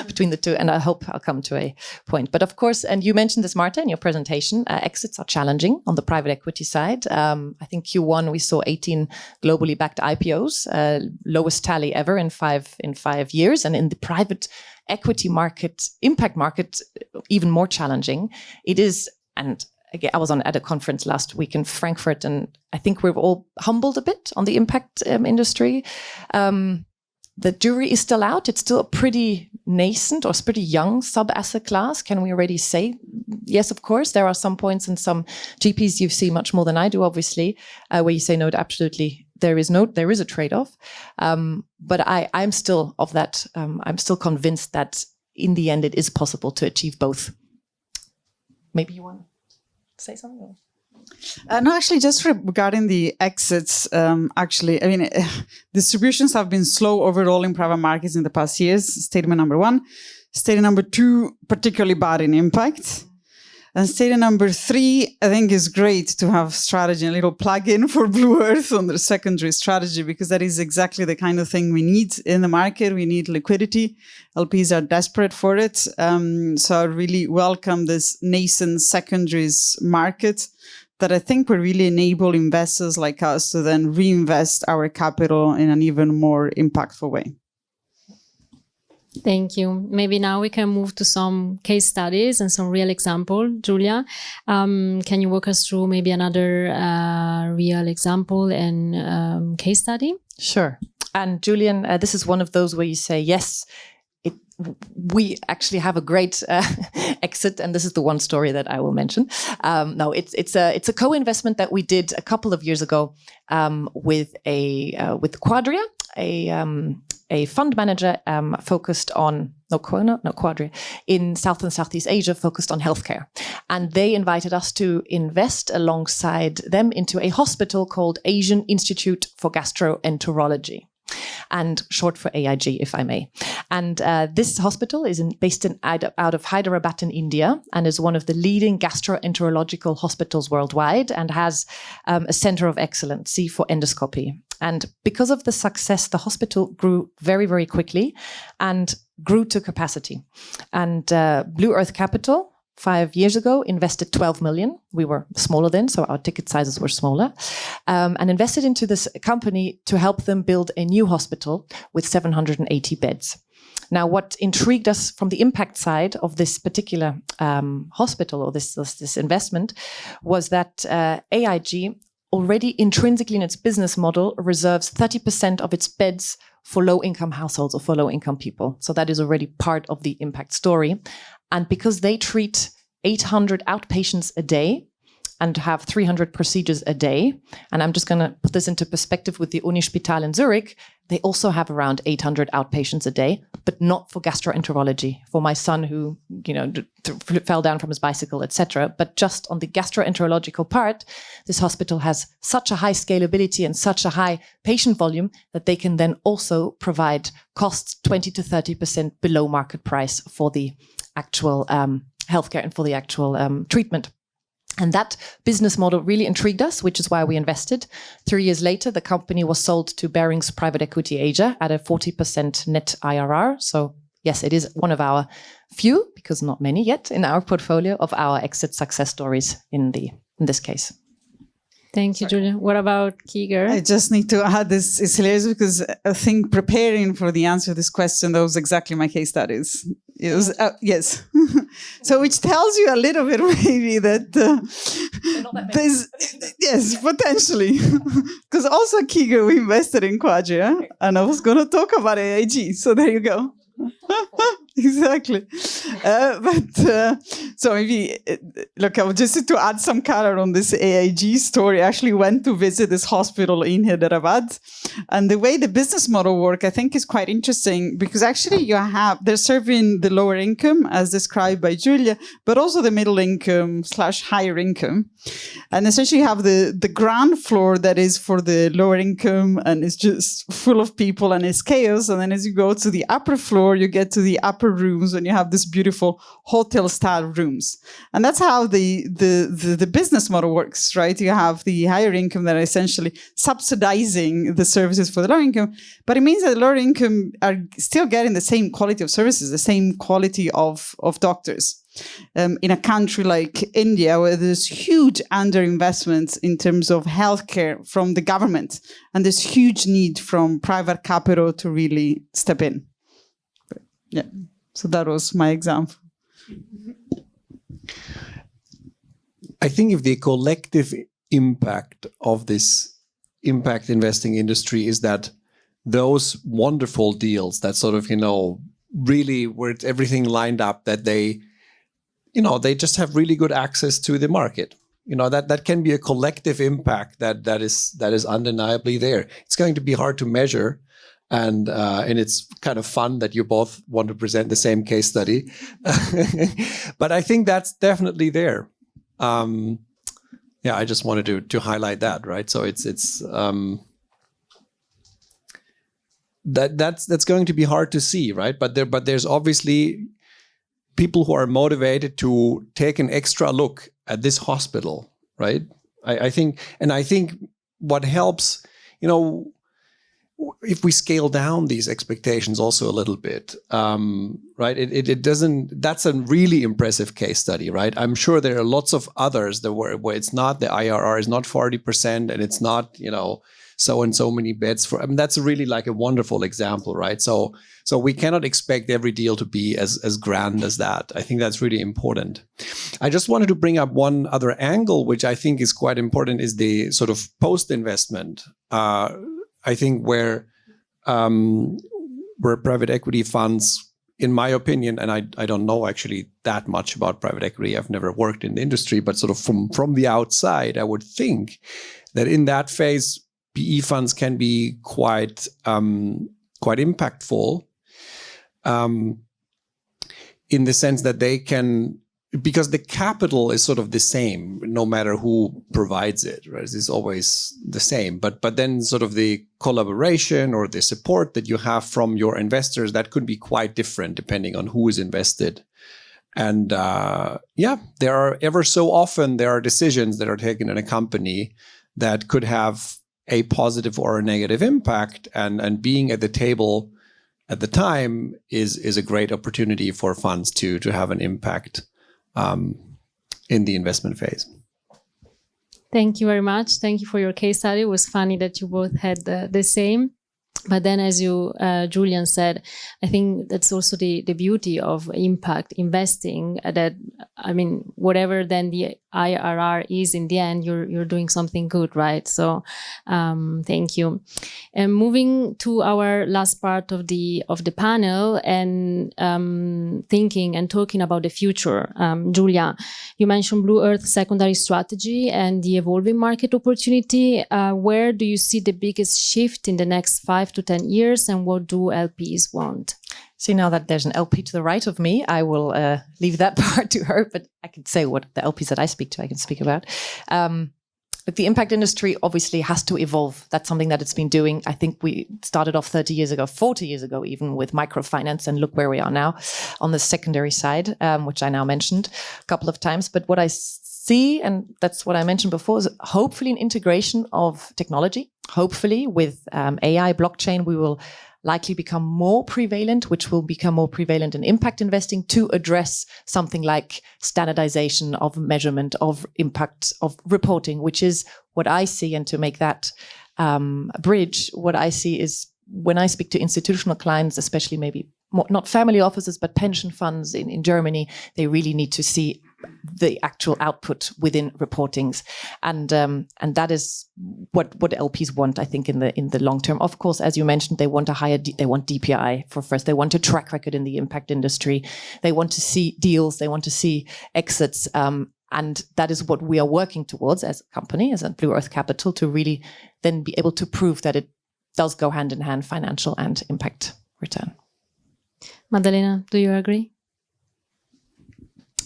between the two. And I hope I'll come to a point. But of course, and you mentioned this, Marta, in your presentation, exits are challenging on the private equity side. I think Q1, we saw 18 globally backed IPOs, lowest tally ever in five years. And in the private equity market, impact market, even more challenging. It is, and I was at a conference last week in Frankfurt, and I think we're all humbled a bit on the impact industry. The jury is still out. It's still a pretty nascent or pretty young sub-asset class. Can we already say? Yes, of course. There are some points and some GPs you see much more than I do, obviously, where you say, no, absolutely, there is a trade-off. But I'm still of that. I'm still convinced that in the end, it is possible to achieve both. Maybe you want to say something? No, actually, just regarding the exits, distributions have been slow overall in private markets in the past years. Statement number 1. Statement number 2, particularly bad in impact. And statement number 3, I think is great to have strategy, a little plug-in for BlueEarth on the secondary strategy, because that is exactly the kind of thing we need in the market. We need liquidity. LPs are desperate for it. So I really welcome this nascent secondaries market that I think will really enable investors like us to then reinvest our capital in an even more impactful way. Thank you. Maybe now we can move to some case studies and some real example. Julia, can you walk us through maybe another real example and case study? Sure. And Julian, this is one of those where you say, yes, we actually have a great exit, and this is the one story that I will mention. No, it's a co-investment that we did a couple of years ago with Quadria, a fund manager focused on Quadria in South and Southeast Asia, focused on healthcare, and they invited us to invest alongside them into a hospital called Asian Institute for Gastroenterology, and short for AIG, if I may. And this hospital is based out of Hyderabad in India, and is one of the leading gastroenterological hospitals worldwide, and has a center of excellence for endoscopy. And because of the success, the hospital grew very, very quickly and grew to capacity. And BlueEarth Capital, 5 years ago, invested 12 million. We were smaller then, so our ticket sizes were smaller, and invested into this company to help them build a new hospital with 780 beds. Now, what intrigued us from the impact side of this particular hospital, or this investment, was that AIG already intrinsically in its business model reserves 30% of its beds for low-income households or for low-income people. So that is already part of the impact story. And because they treat 800 outpatients a day and have 300 procedures a day, and I'm just going to put this into perspective with the Unispital in Zurich, they also have around 800 outpatients a day, but not for gastroenterology, for my son who, fell down from his bicycle, etc. But just on the gastroenterological part, this hospital has such a high scalability and such a high patient volume that they can then also provide costs 20 to 30% below market price for the actual healthcare and for the actual treatment. And that business model really intrigued us, which is why we invested. 3 years later, the company was sold to Barings Private Equity Asia at a 40% net IRR. So yes, it is one of our few, because not many yet, in our portfolio of our exit success stories in this case. Thank you, Julia. What about Kiger? I just need to add this. It's hilarious because I think preparing for the answer to this question, that was exactly my case studies. It was, yes. So which tells you a little bit maybe that there's, yes, potentially. Because also Kiger, we invested in Quadria, and I was going to talk about AIG. So there you go. Exactly. So maybe, look, I would just to add some color on this AIG story. I actually went to visit this hospital in Hyderabad, and the way the business model work, I think, is quite interesting, because actually they're serving the lower income as described by Julia, but also the middle income / higher income. And essentially you have the ground floor that is for the lower income, and it's just full of people and it's chaos. And then as you go to the upper floor, you get to the upper rooms, and you have this beautiful hotel style rooms. And that's how the business model works, right? You have the higher income that are essentially subsidizing the services for the lower income, but it means that the lower income are still getting the same quality of services, the same quality of doctors. In a country like India, where there's huge underinvestments in terms of healthcare from the government, and there's huge need from private capital to really step in. Yeah, so that was my example. I think if the collective impact of this impact investing industry is that those wonderful deals that sort of, really where it's everything lined up, that they just have really good access to the market. That can be a collective impact that is undeniably there. It's going to be hard to measure, and it's kind of fun that you both want to present the same case study. But I think that's definitely there. I just wanted to highlight that, right? So it's that's going to be hard to see, right? But there's obviously people who are motivated to take an extra look at this hospital, right? I think what helps, if we scale down these expectations also a little bit, right? It doesn't. That's a really impressive case study, right? I'm sure there are lots of others where it's not, the IRR is not 40%, and it's not, so and so many beds for. That's really like a wonderful example, right? So we cannot expect every deal to be as grand as that. I think that's really important. I just wanted to bring up one other angle, which I think is quite important, is the sort of post-investment. I think where private equity funds in my opinion, and I don't know actually that much about private equity. I've never worked in the industry, but sort of from the outside, I would think that in that phase, PE funds can be quite impactful, in the sense that they can, because the capital is sort of the same no matter who provides it, right? It's always the same. But then sort of the collaboration or the support that you have from your investors, that could be quite different depending on who is invested. And there are ever so often there are decisions that are taken in a company that could have a positive or a negative impact, and being at the table at the time is a great opportunity for funds to have an impact in the investment phase. Thank you very much. Thank you for your case study. It was funny that you both had the same. But then, as you, Julian said, I think that's also the beauty of impact investing, that, I mean, whatever then the IRR is in the end, you're doing something good, right? So thank you. And moving to our last part of the panel, and thinking and talking about the future. Julia, you mentioned BlueEarth secondary strategy and the evolving market opportunity. Where do you see the biggest shift in the next 5 to 10 years, and what do LPs want? See, now that there's an LP to the right of me, I will leave that part to her, but I can say what the LPs that I speak to, I can speak about. But the impact industry obviously has to evolve. That's something that it's been doing. I think we started off 30 years ago, 40 years ago, even with microfinance, and look where we are now on the secondary side, which I now mentioned a couple of times. But what I see, and that's what I mentioned before, is hopefully an integration of technology. Hopefully with AI, blockchain, we will likely become more prevalent, which will become more prevalent in impact investing to address something like standardization of measurement, of impact, of reporting, which is what I see. And to make that bridge, what I see is when I speak to institutional clients, especially maybe more, not family offices, but pension funds in Germany, they really need to see the actual output within reportings, and that is what LPs want, I think, in the long term. Of course, as you mentioned, they want they want DPI for first. They want a track record in the impact industry. They want to see deals. They want to see exits, and that is what we are working towards as a company, as a BlueEarth Capital, to really then be able to prove that it does go hand in hand, financial and impact return. Maddalena, do you agree?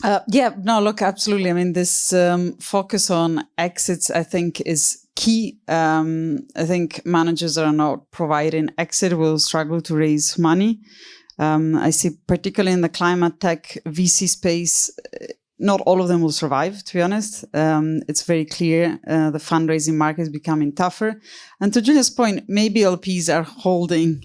Look, absolutely. I mean, this focus on exits, I think, is key. I think managers that are not providing exit will struggle to raise money. I see, particularly in the climate tech VC space, not all of them will survive, to be honest. It's very clear the fundraising market is becoming tougher. And to Julia's point, maybe LPs are holding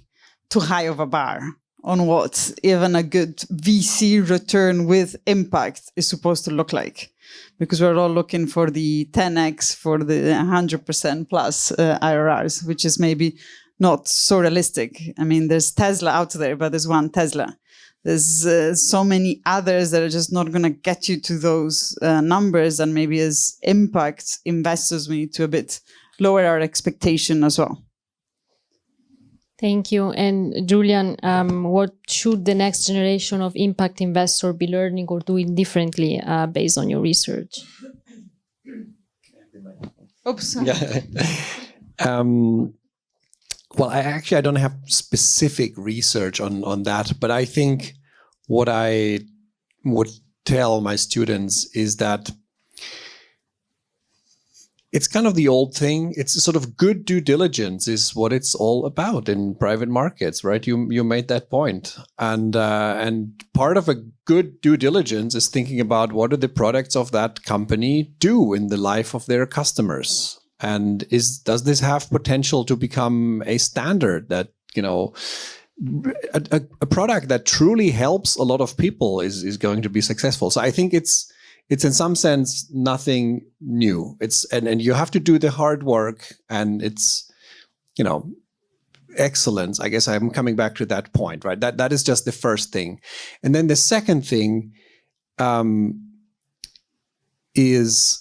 too high of a bar on what even a good VC return with impact is supposed to look like. Because we're all looking for the 10x, for the 100% plus IRRs, which is maybe not so realistic. I mean, there's Tesla out there, but there's one Tesla. There's so many others that are just not going to get you to those numbers. And maybe as impact investors, we need to a bit lower our expectation as well. Thank you. And Julian, what should the next generation of impact investor be learning or doing differently based on your research? Oops. Yeah. Well, I don't have specific research on that, but I think what I would tell my students is that it's kind of the old thing. It's sort of good due diligence is what it's all about in private markets, right? You made that point. And part of a good due diligence is thinking about what do the products of that company do in the life of their customers? And does this have potential to become a standard that, a product that truly helps a lot of people is going to be successful? So I think it's in some sense nothing new. And you have to do the hard work, and it's, excellence. I guess I'm coming back to that point, right? That is just the first thing. And then the second thing is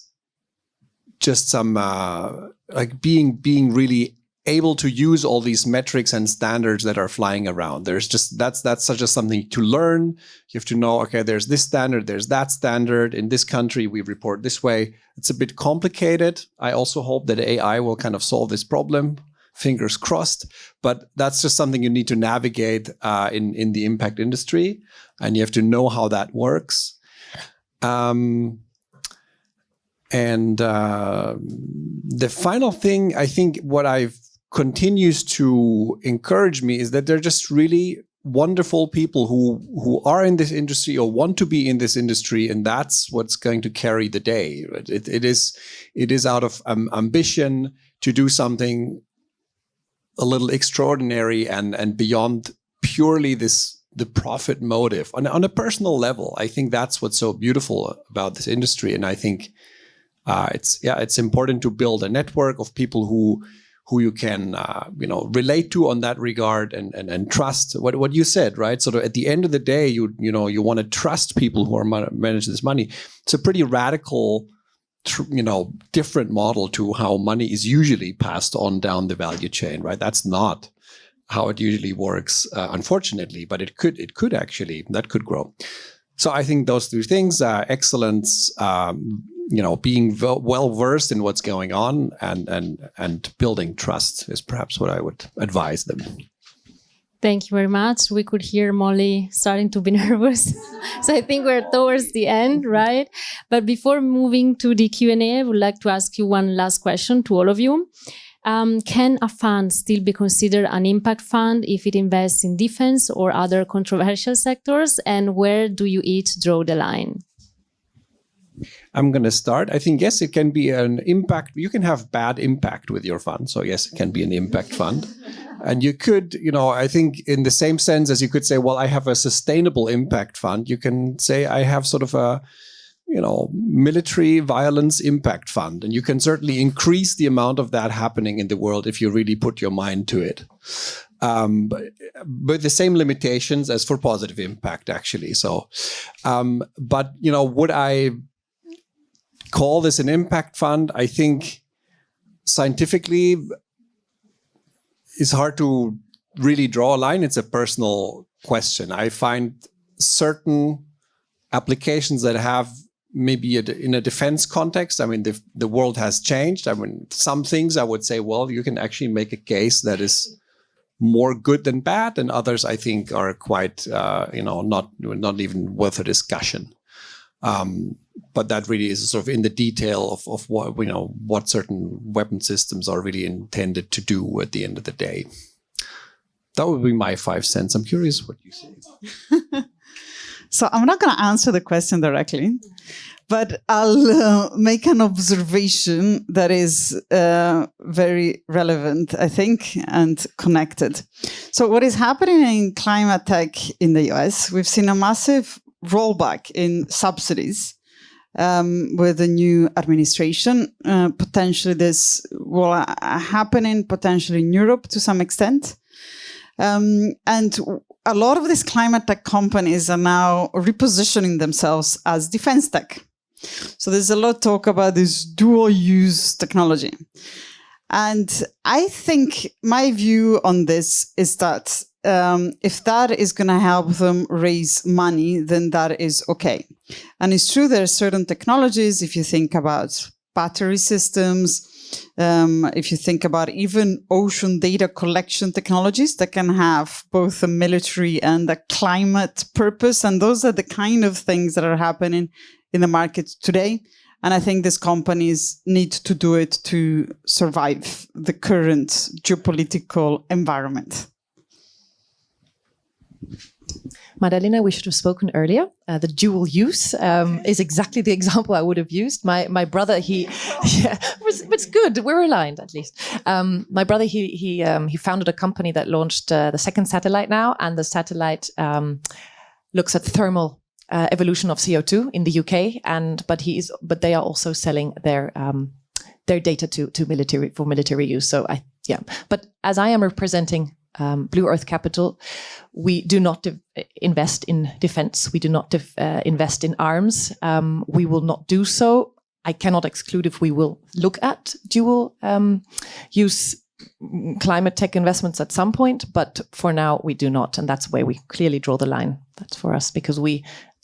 just some like being really able to use all these metrics and standards that are flying around. There's just that's just something to learn. You have to know, okay, there's this standard, there's that standard. In this country, we report this way. It's a bit complicated. I also hope that AI will kind of solve this problem. Fingers crossed. But that's just something you need to navigate in the impact industry, and you have to know how that works. The final thing, I think, what I've continues to encourage me is that they're just really wonderful people who are in this industry or want to be in this industry, and that's what's going to carry the day. It is out of ambition to do something a little extraordinary and beyond purely the profit motive. On a personal level, I think that's what's so beautiful about this industry, and I think it's important to build a network of people who you can relate to on that regard and trust what you said, right? So at the end of the day, you want to trust people who are managing this money. It's a pretty radical, different model to how money is usually passed on down the value chain, right? That's not how it usually works, unfortunately, but it could actually, that could grow. So I think those three things, excellence, being well versed in what's going on, and building trust is perhaps what I would advise them. Thank you very much. We could hear Molly starting to be nervous. So I think we're towards the end, right? But before moving to the Q&A, I would like to ask you one last question to all of you. Can a fund still be considered an impact fund if it invests in defense or other controversial sectors? And where do you each draw the line? I'm going to start. I think, yes, it can be an impact. You can have bad impact with your fund. So, yes, it can be an impact fund. And you could, I think in the same sense as you could say, well, I have a sustainable impact fund, you can say I have sort of a, military violence impact fund. And you can certainly increase the amount of that happening in the world if you really put your mind to it. But the same limitations as for positive impact, actually. So, but, would I call this an impact fund? I think scientifically it's hard to really draw a line. It's a personal question. I find certain applications that have maybe in a defense context, I mean, the world has changed. I mean, some things I would say, well, you can actually make a case that is more good than bad, and others I think are quite, not even worth a discussion. But that really is sort of in the detail of what, what certain weapon systems are really intended to do at the end of the day. That would be my 5 cents. I'm curious what you say. So I'm not going to answer the question directly, but I'll make an observation that is very relevant, I think, and connected. So what is happening in climate tech in the US, we've seen a massive rollback in subsidies with the new administration. Potentially this will happen potentially in Europe to some extent. And a lot of these climate tech companies are now repositioning themselves as defense tech. So there's a lot of talk about this dual use technology. And I think my view on this is that if that is going to help them raise money, then that is okay. And it's true there are certain technologies, if you think about battery systems, if you think about even ocean data collection technologies that can have both a military and a climate purpose. And those are the kind of things that are happening in the market today. And I think these companies need to do it to survive the current geopolitical environment. Madalena, we should have spoken earlier. The dual use is exactly the example I would have used. My brother, it's good. We're aligned at least. My brother, he founded a company that launched the second satellite now, and the satellite looks at thermal evolution of CO2 in the UK. But they are also selling their data to military use. So But as I am representing BlueEarth Capital, we do not invest in defense. We do not invest in arms. We will not do so. I cannot exclude if we will look at dual use climate tech investments at some point, but for now we do not. And that's where we clearly draw the line. That's for us, because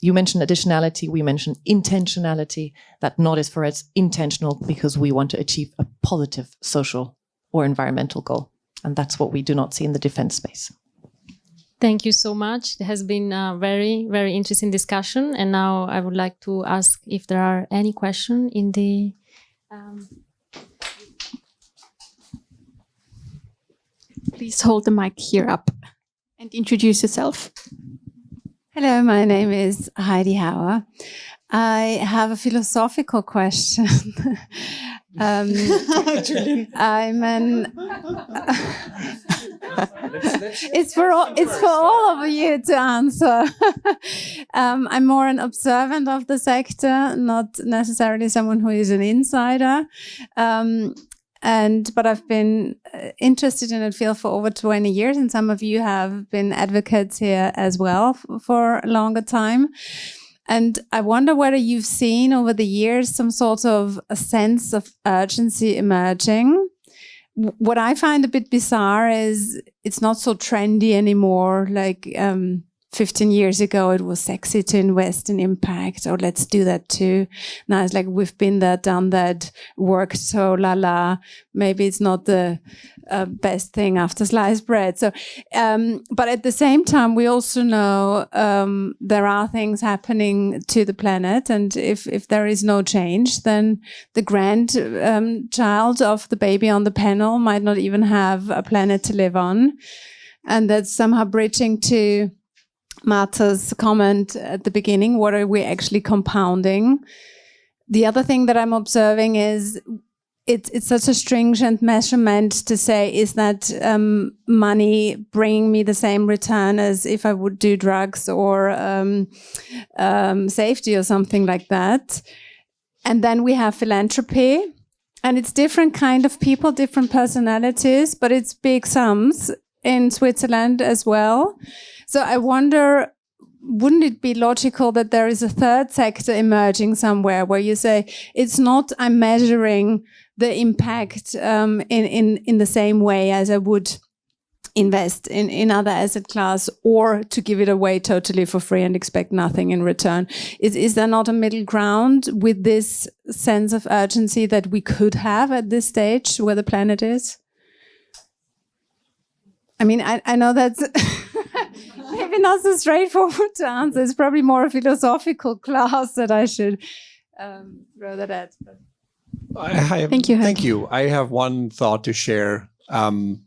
you mentioned additionality, we mentioned intentionality. That not is for us intentional because we want to achieve a positive social or environmental goal. And that's what we do not see in the defense space. Thank you so much. It has been a very, very interesting discussion. And now I would like to ask if there are any questions in the... Please hold the mic here up and introduce yourself. Hello, my name is Heidi Hauer. I have a philosophical question. I'm an. It's for all of you to answer. I'm more an observant of the sector, not necessarily someone who is an insider. But I've been interested in the field for over 20 years, and some of you have been advocates here as well for a longer time. And I wonder whether you've seen over the years some sort of a sense of urgency emerging. What I find a bit bizarre is it's not so trendy anymore. Like 15 years ago, it was sexy to invest in impact. Oh, let's do that too. Now it's like we've been there, done that, worked so la. Maybe it's not the best thing after sliced bread. So, but at the same time, we also know there are things happening to the planet, and if there is no change, then the grandchild of the baby on the panel might not even have a planet to live on, and that's somehow bridging to Marta's comment at the beginning. What are we actually compounding? The other thing that I'm observing is it's such a stringent measurement to say, is that money bringing me the same return as if I would do drugs or safety or something like that? And then we have philanthropy, and it's different kind of people, different personalities, but it's big sums in Switzerland as well. So I wonder, wouldn't it be logical that there is a third sector emerging somewhere where you say, it's not I'm measuring the impact in the same way as I would invest in other asset class, or to give it away totally for free and expect nothing in return? Is there not a middle ground with this sense of urgency that we could have at this stage where the planet is? I mean, I know that's maybe not so straightforward to answer. It's probably more a philosophical class that I should throw that at. Thank you. Thank you. I have one thought to share. I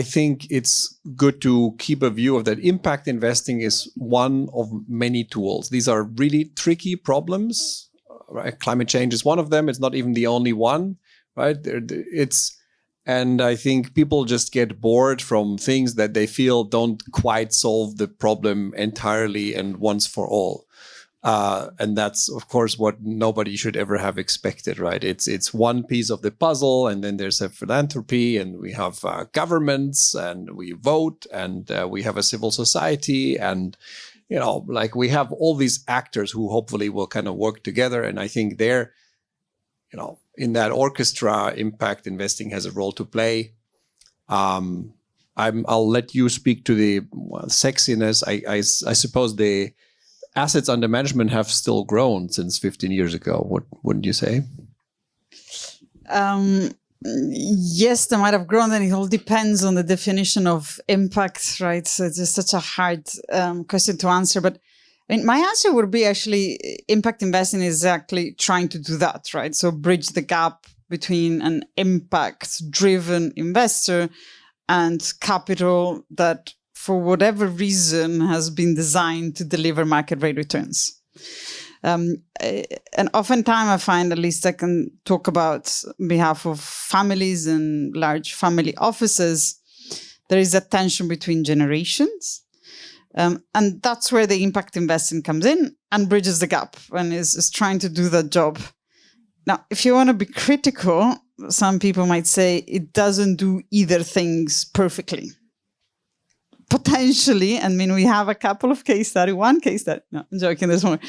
think it's good to keep a view of that. Impact investing is one of many tools. These are really tricky problems. Right? Climate change is one of them. It's not even the only one. Right? And I think people just get bored from things that they feel don't quite solve the problem entirely and once for all. And that's, of course, what nobody should ever have expected, right? It's one piece of the puzzle, and then there's a philanthropy, and we have governments, and we vote, and we have a civil society, and like we have all these actors who hopefully will kind of work together. And I think they're, in that orchestra, impact investing has a role to play. I'll let you speak to the sexiness. I suppose the assets under management have still grown since 15 years ago. What wouldn't you say? Yes, they might have grown, and it all depends on the definition of impact, right? So it's just such a hard question to answer. But I mean, my answer would be actually impact investing is exactly trying to do that, right? So bridge the gap between an impact-driven investor and capital that, for whatever reason, has been designed to deliver market rate returns. And oftentimes I find, at least I can talk about on behalf of families and large family offices, there is a tension between generations. And that's where the impact investing comes in and bridges the gap and is trying to do that job. Now, if you want to be critical, some people might say it doesn't do either things perfectly. Potentially, I mean, we have a couple of case studies, one case study, no, I'm joking, there's more.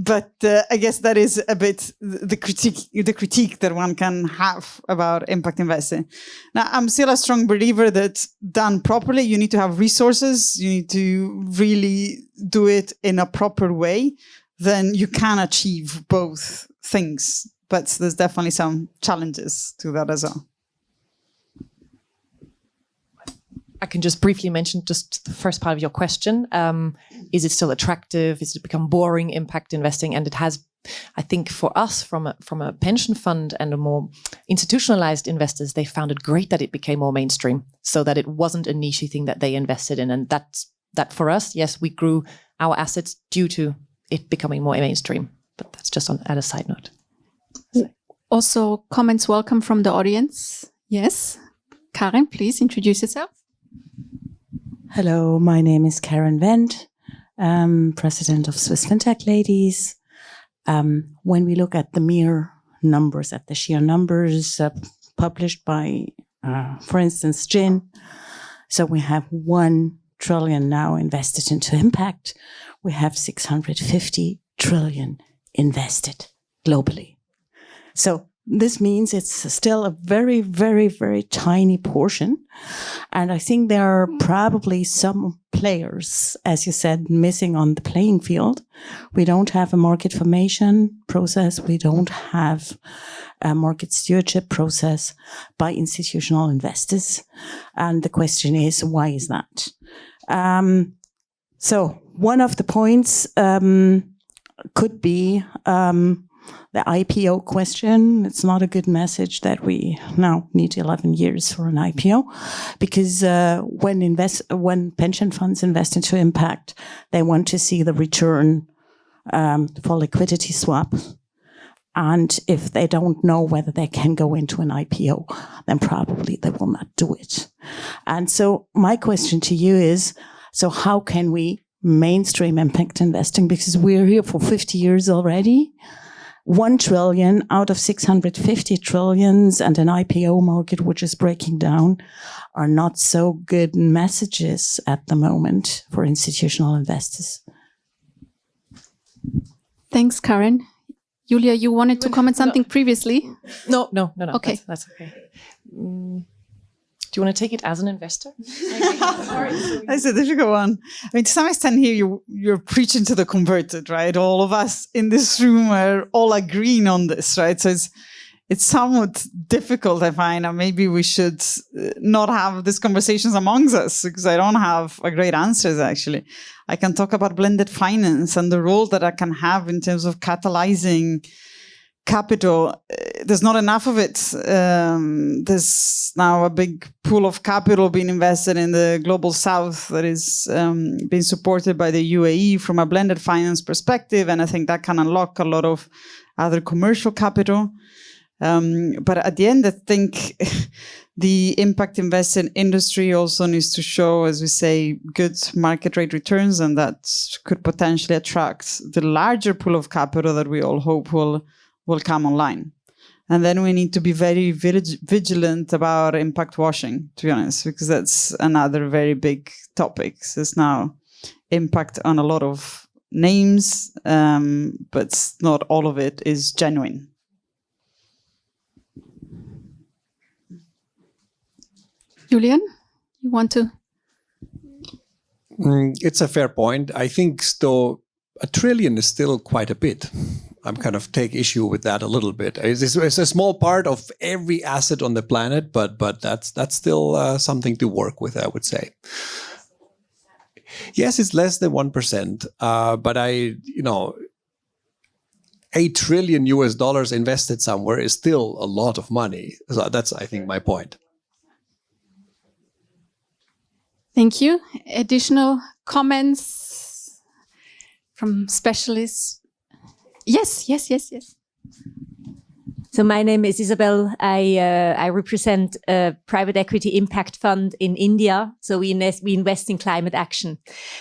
but I guess that is a bit the critique that one can have about impact investing. Now, I'm still a strong believer that done properly, you need to have resources, you need to really do it in a proper way, then you can achieve both things. But there's definitely some challenges to that as well. I can just briefly mention just the first part of your question. Is it still attractive? Is it become boring, impact investing? And it has, I think for us, from a pension fund and a more institutionalized investors, they found it great that it became more mainstream, so that it wasn't a niche thing that they invested in. And that for us, yes, we grew our assets due to it becoming more mainstream. But that's just at a side note. Also, comments welcome from the audience. Yes. Karen, please introduce yourself. Hello, my name is Karen Wendt, president of Swiss FinTech Ladies. When we look at the mere numbers, at the sheer numbers published by, for instance, GIN, so we have 1 trillion now invested into impact. We have 650 trillion invested globally. So this means it's still a very, very, very tiny portion. And I think there are probably some players, as you said, missing on the playing field. We don't have a market formation process. We don't have a market stewardship process by institutional investors. And the question is, why is that? So one of the points could be the IPO question. It's not a good message that we now need 11 years for an IPO, because when pension funds invest into impact, they want to see the return for liquidity swap. And if they don't know whether they can go into an IPO, then probably they will not do it. And so my question to you is, so how can we mainstream impact investing? Because we're here for 50 years already. 1 trillion out of 650 trillions and an IPO market which is breaking down are not so good messages at the moment for institutional investors. Thanks, Karen. Julia, you wanted to comment something previously? No. Okay. That's okay. Do you want to take it as an investor? That's a difficult one. I mean, to some extent here, you're preaching to the converted, right? All of us in this room are all agreeing on this, right? So it's somewhat difficult, I find, and maybe we should not have these conversations amongst us, because I don't have a great answers, actually. I can talk about blended finance and the role that I can have in terms of catalyzing capital. There's not enough of it. There's now a big pool of capital being invested in the global south that is being supported by the UAE from a blended finance perspective. And I think that can unlock a lot of other commercial capital. But at the end, I think the impact investing industry also needs to show, as we say, good market rate returns, and that could potentially attract the larger pool of capital that we all hope will come online. And then we need to be very vigilant about impact washing, to be honest, because that's another very big topic. There's now impact on a lot of names, but not all of it is genuine. Julian, you want to? It's a fair point. I think still $1 trillion is still quite a bit. I'm kind of take issue with that a little bit. It's a small part of every asset on the planet, but that's still something to work with, I would say. Yes, it's less than 1%, but $8 trillion invested somewhere is still a lot of money. So that's, I think, my point. Thank you. Additional comments from specialists? Yes. So my name is Isabel. I represent a private equity impact fund in India. So we invest in climate action.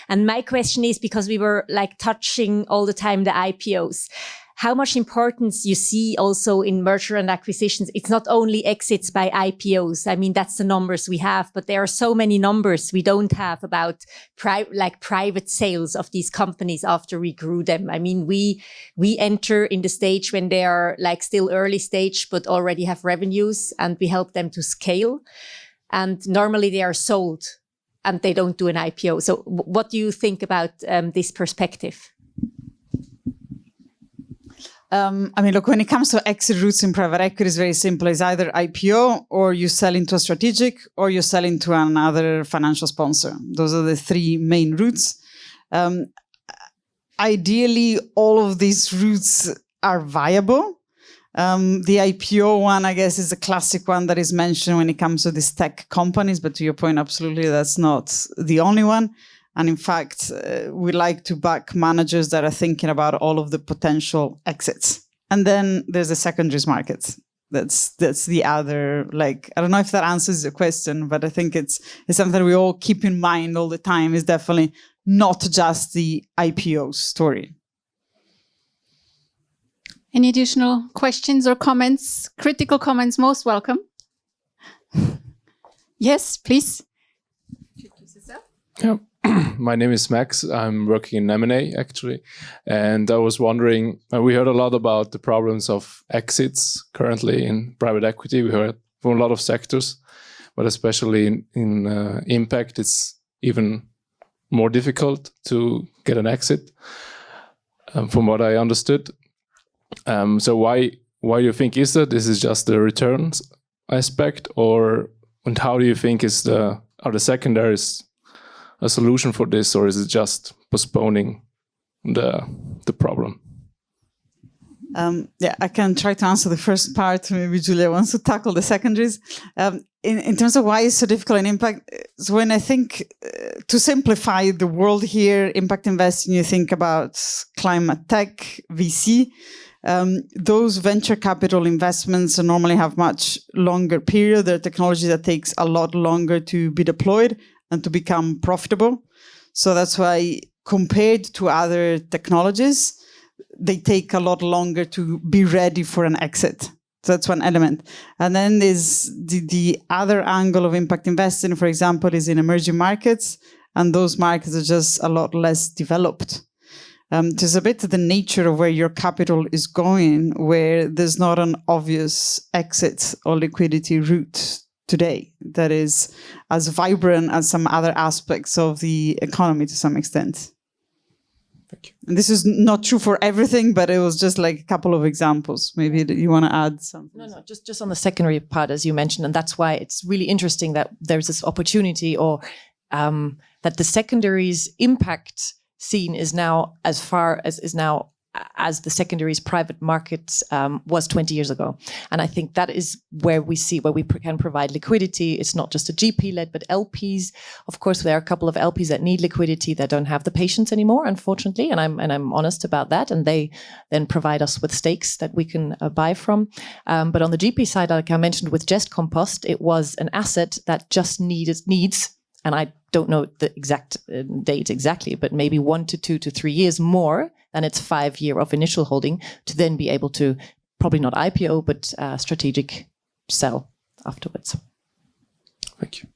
And my question is, because we were touching all the time the IPOs, how much importance you see also in merger and acquisitions. It's not only exits by IPOs. I mean, that's the numbers we have, but there are so many numbers we don't have about private sales of these companies after we grew them. I mean, we enter in the stage when they are like still early stage, but already have revenues, and we help them to scale. And normally they are sold and they don't do an IPO. So what do you think about this perspective? I mean, look, when it comes to exit routes in private equity, it's very simple. It's either IPO, or you sell into a strategic, or you sell into another financial sponsor. Those are the three main routes. Ideally, all of these routes are viable. The IPO one, I guess, is a classic one that is mentioned when it comes to these tech companies. But to your point, absolutely, that's not the only one. And in fact, we like to back managers that are thinking about all of the potential exits. And then there's the secondaries market. That's the other, like, I don't know if that answers the question, but I think it's something we all keep in mind all the time. Is definitely not just the IPO story. Any additional questions or comments? Critical comments, most welcome. Yes, please. Yeah. My name is Max. I'm working in M&A actually. And I was wondering, we heard a lot about the problems of exits currently in private equity. We heard from a lot of sectors, but especially in impact, it's even more difficult to get an exit, from what I understood. So why do you think is that? This is just the returns aspect, and how do you think are the secondaries a solution for this, or is it just postponing the problem? Yeah, I can try to answer the first part. Maybe Julia wants to tackle the secondaries. In terms of why it's so difficult in impact, so when I think, to simplify the world here, impact investing, you think about climate tech, VC. Those venture capital investments normally have much longer period. They're technology that takes a lot longer to be deployed and to become profitable. So that's why, compared to other technologies, they take a lot longer to be ready for an exit. So that's one element. And then there's the other angle of impact investing, for example, is in emerging markets. And those markets are just a lot less developed. There's a bit of the nature of where your capital is going, where there's not an obvious exit or liquidity route today that is as vibrant as some other aspects of the economy to some extent. Thank you. And this is not true for everything, but it was just like a couple of examples. Maybe you want to add something. No, just on the secondary part, as you mentioned, and that's why it's really interesting that there's this opportunity, or that the secondaries impact scene is now as far as the secondaries private market was 20 years ago. And I think that is where we can provide liquidity. It's not just a GP-led, but LPs. Of course, there are a couple of LPs that need liquidity that don't have the patience anymore, unfortunately. And I'm honest about that. And they then provide us with stakes that we can buy from. But on the GP side, like I mentioned with Jest Compost, it was an asset that just needs, and I don't know the exact date exactly, but maybe 1 to 2 to 3 years more than its 5 year of initial holding to then be able to probably not IPO, but strategic sell afterwards. Thank you.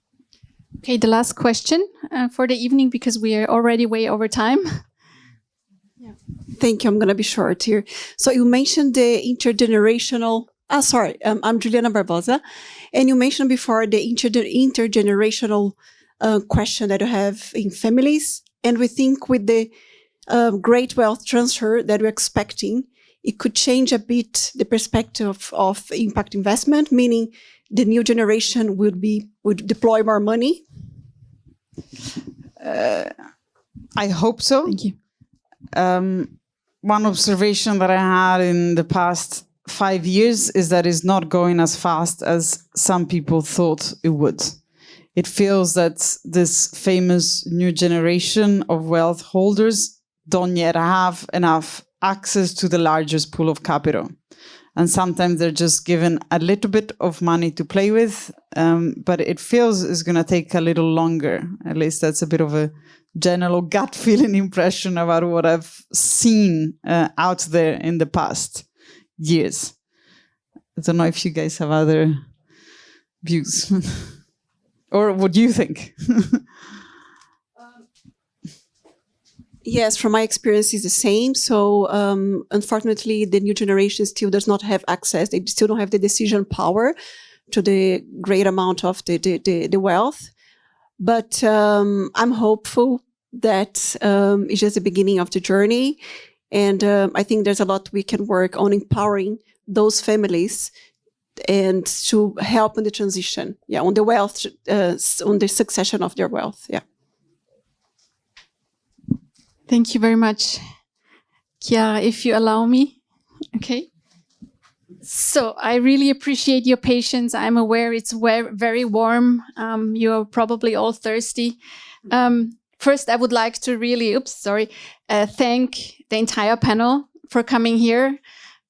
Okay, the last question for the evening, because we are already way over time. Yeah. Thank you. I'm going to be short here. So you mentioned the intergenerational. I'm Juliana Barbosa, and you mentioned before the intergenerational question that you have in families, and we think with the great wealth transfer that we're expecting, it could change a bit the perspective of impact investment, meaning the new generation would deploy more money. I hope so. Thank you. One observation that I had in the past 5 years is that it's not going as fast as some people thought it would. It feels that this famous new generation of wealth holders don't yet have enough access to the largest pool of capital. And sometimes they're just given a little bit of money to play with, but it feels it's going to take a little longer. At least that's a bit of a general gut feeling impression about what I've seen out there in the past years. I don't know if you guys have other views. Or what do you think? Yes, from my experience, is the same. So, unfortunately, the new generation still does not have access. They still don't have the decision power to the great amount of the wealth. But I'm hopeful that it's just the beginning of the journey. And I think there's a lot we can work on empowering those families and to help in the transition, on the wealth, on the succession of their wealth, Thank you very much, Chiara, if you allow me. Okay. So I really appreciate your patience. I'm aware it's very warm. You're probably all thirsty. First, I would like to really, thank the entire panel for coming here.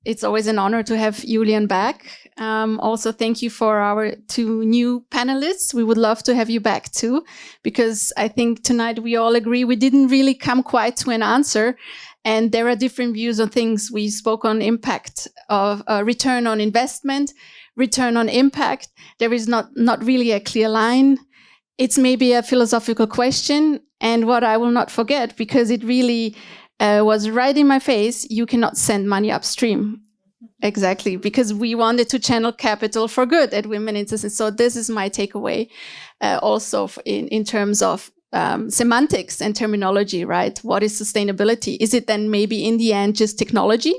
It's always an honor to have Julian back. Also, thank you for our 2 new panelists. We would love to have you back too, because I think tonight we all agree we didn't really come quite to an answer. And there are different views on things. We spoke on impact of return on investment, return on impact. There is not really a clear line. It's maybe a philosophical question. And what I will not forget, because it really was right in my face, you cannot send money upstream. Exactly, because we wanted to channel capital for good at Women in Sustainability. So this is my takeaway also in terms of semantics and terminology, right? What is sustainability? Is it then maybe in the end just technology?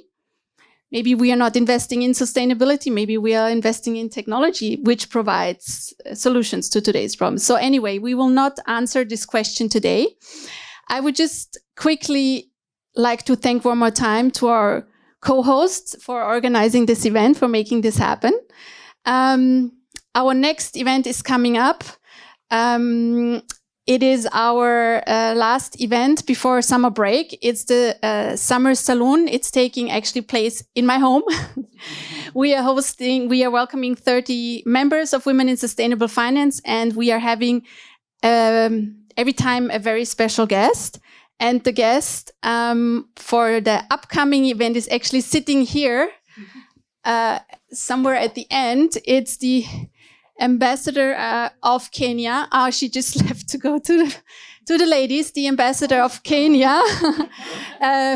Maybe we are not investing in sustainability. Maybe we are investing in technology, which provides solutions to today's problems. So anyway, we will not answer this question today. I would just quickly like to thank one more time to our co-hosts for organizing this event, for making this happen. Our next event is coming up. It is our last event before summer break. It's the Summer Saloon. It's taking actually place in my home. We are welcoming 30 members of Women in Sustainable Finance, and we are having every time a very special guest. And the guest for the upcoming event is actually sitting here somewhere at the end. It's the ambassador of Kenya. She just left to go to the ladies, the ambassador of Kenya,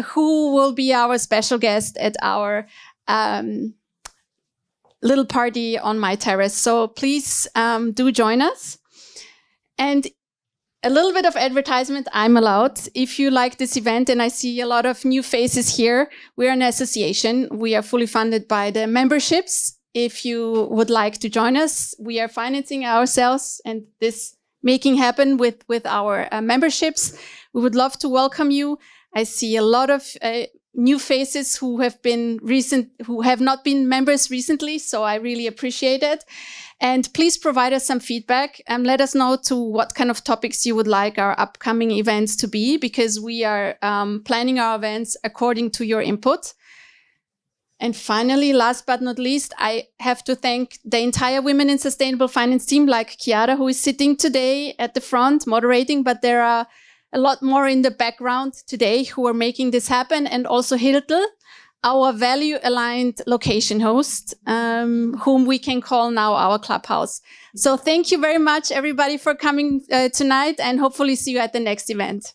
who will be our special guest at our little party on my terrace. So please do join us. And a little bit of advertisement, I'm allowed. If you like this event, and I see a lot of new faces here, we're an association. We are fully funded by the memberships. If you would like to join us, we are financing ourselves and this making happen with our memberships. We would love to welcome you. I see a lot of new faces who have not been members recently, so I really appreciate it. And please provide us some feedback and let us know to what kind of topics you would like our upcoming events to be, because we are planning our events according to your input. And finally, last but not least, I have to thank the entire Women in Sustainable Finance team, like Chiara, who is sitting today at the front moderating, but there are a lot more in the background today who are making this happen, and also Hiltel, our value-aligned location host, whom we can call now our clubhouse. So thank you very much, everybody, for coming tonight, and hopefully see you at the next event.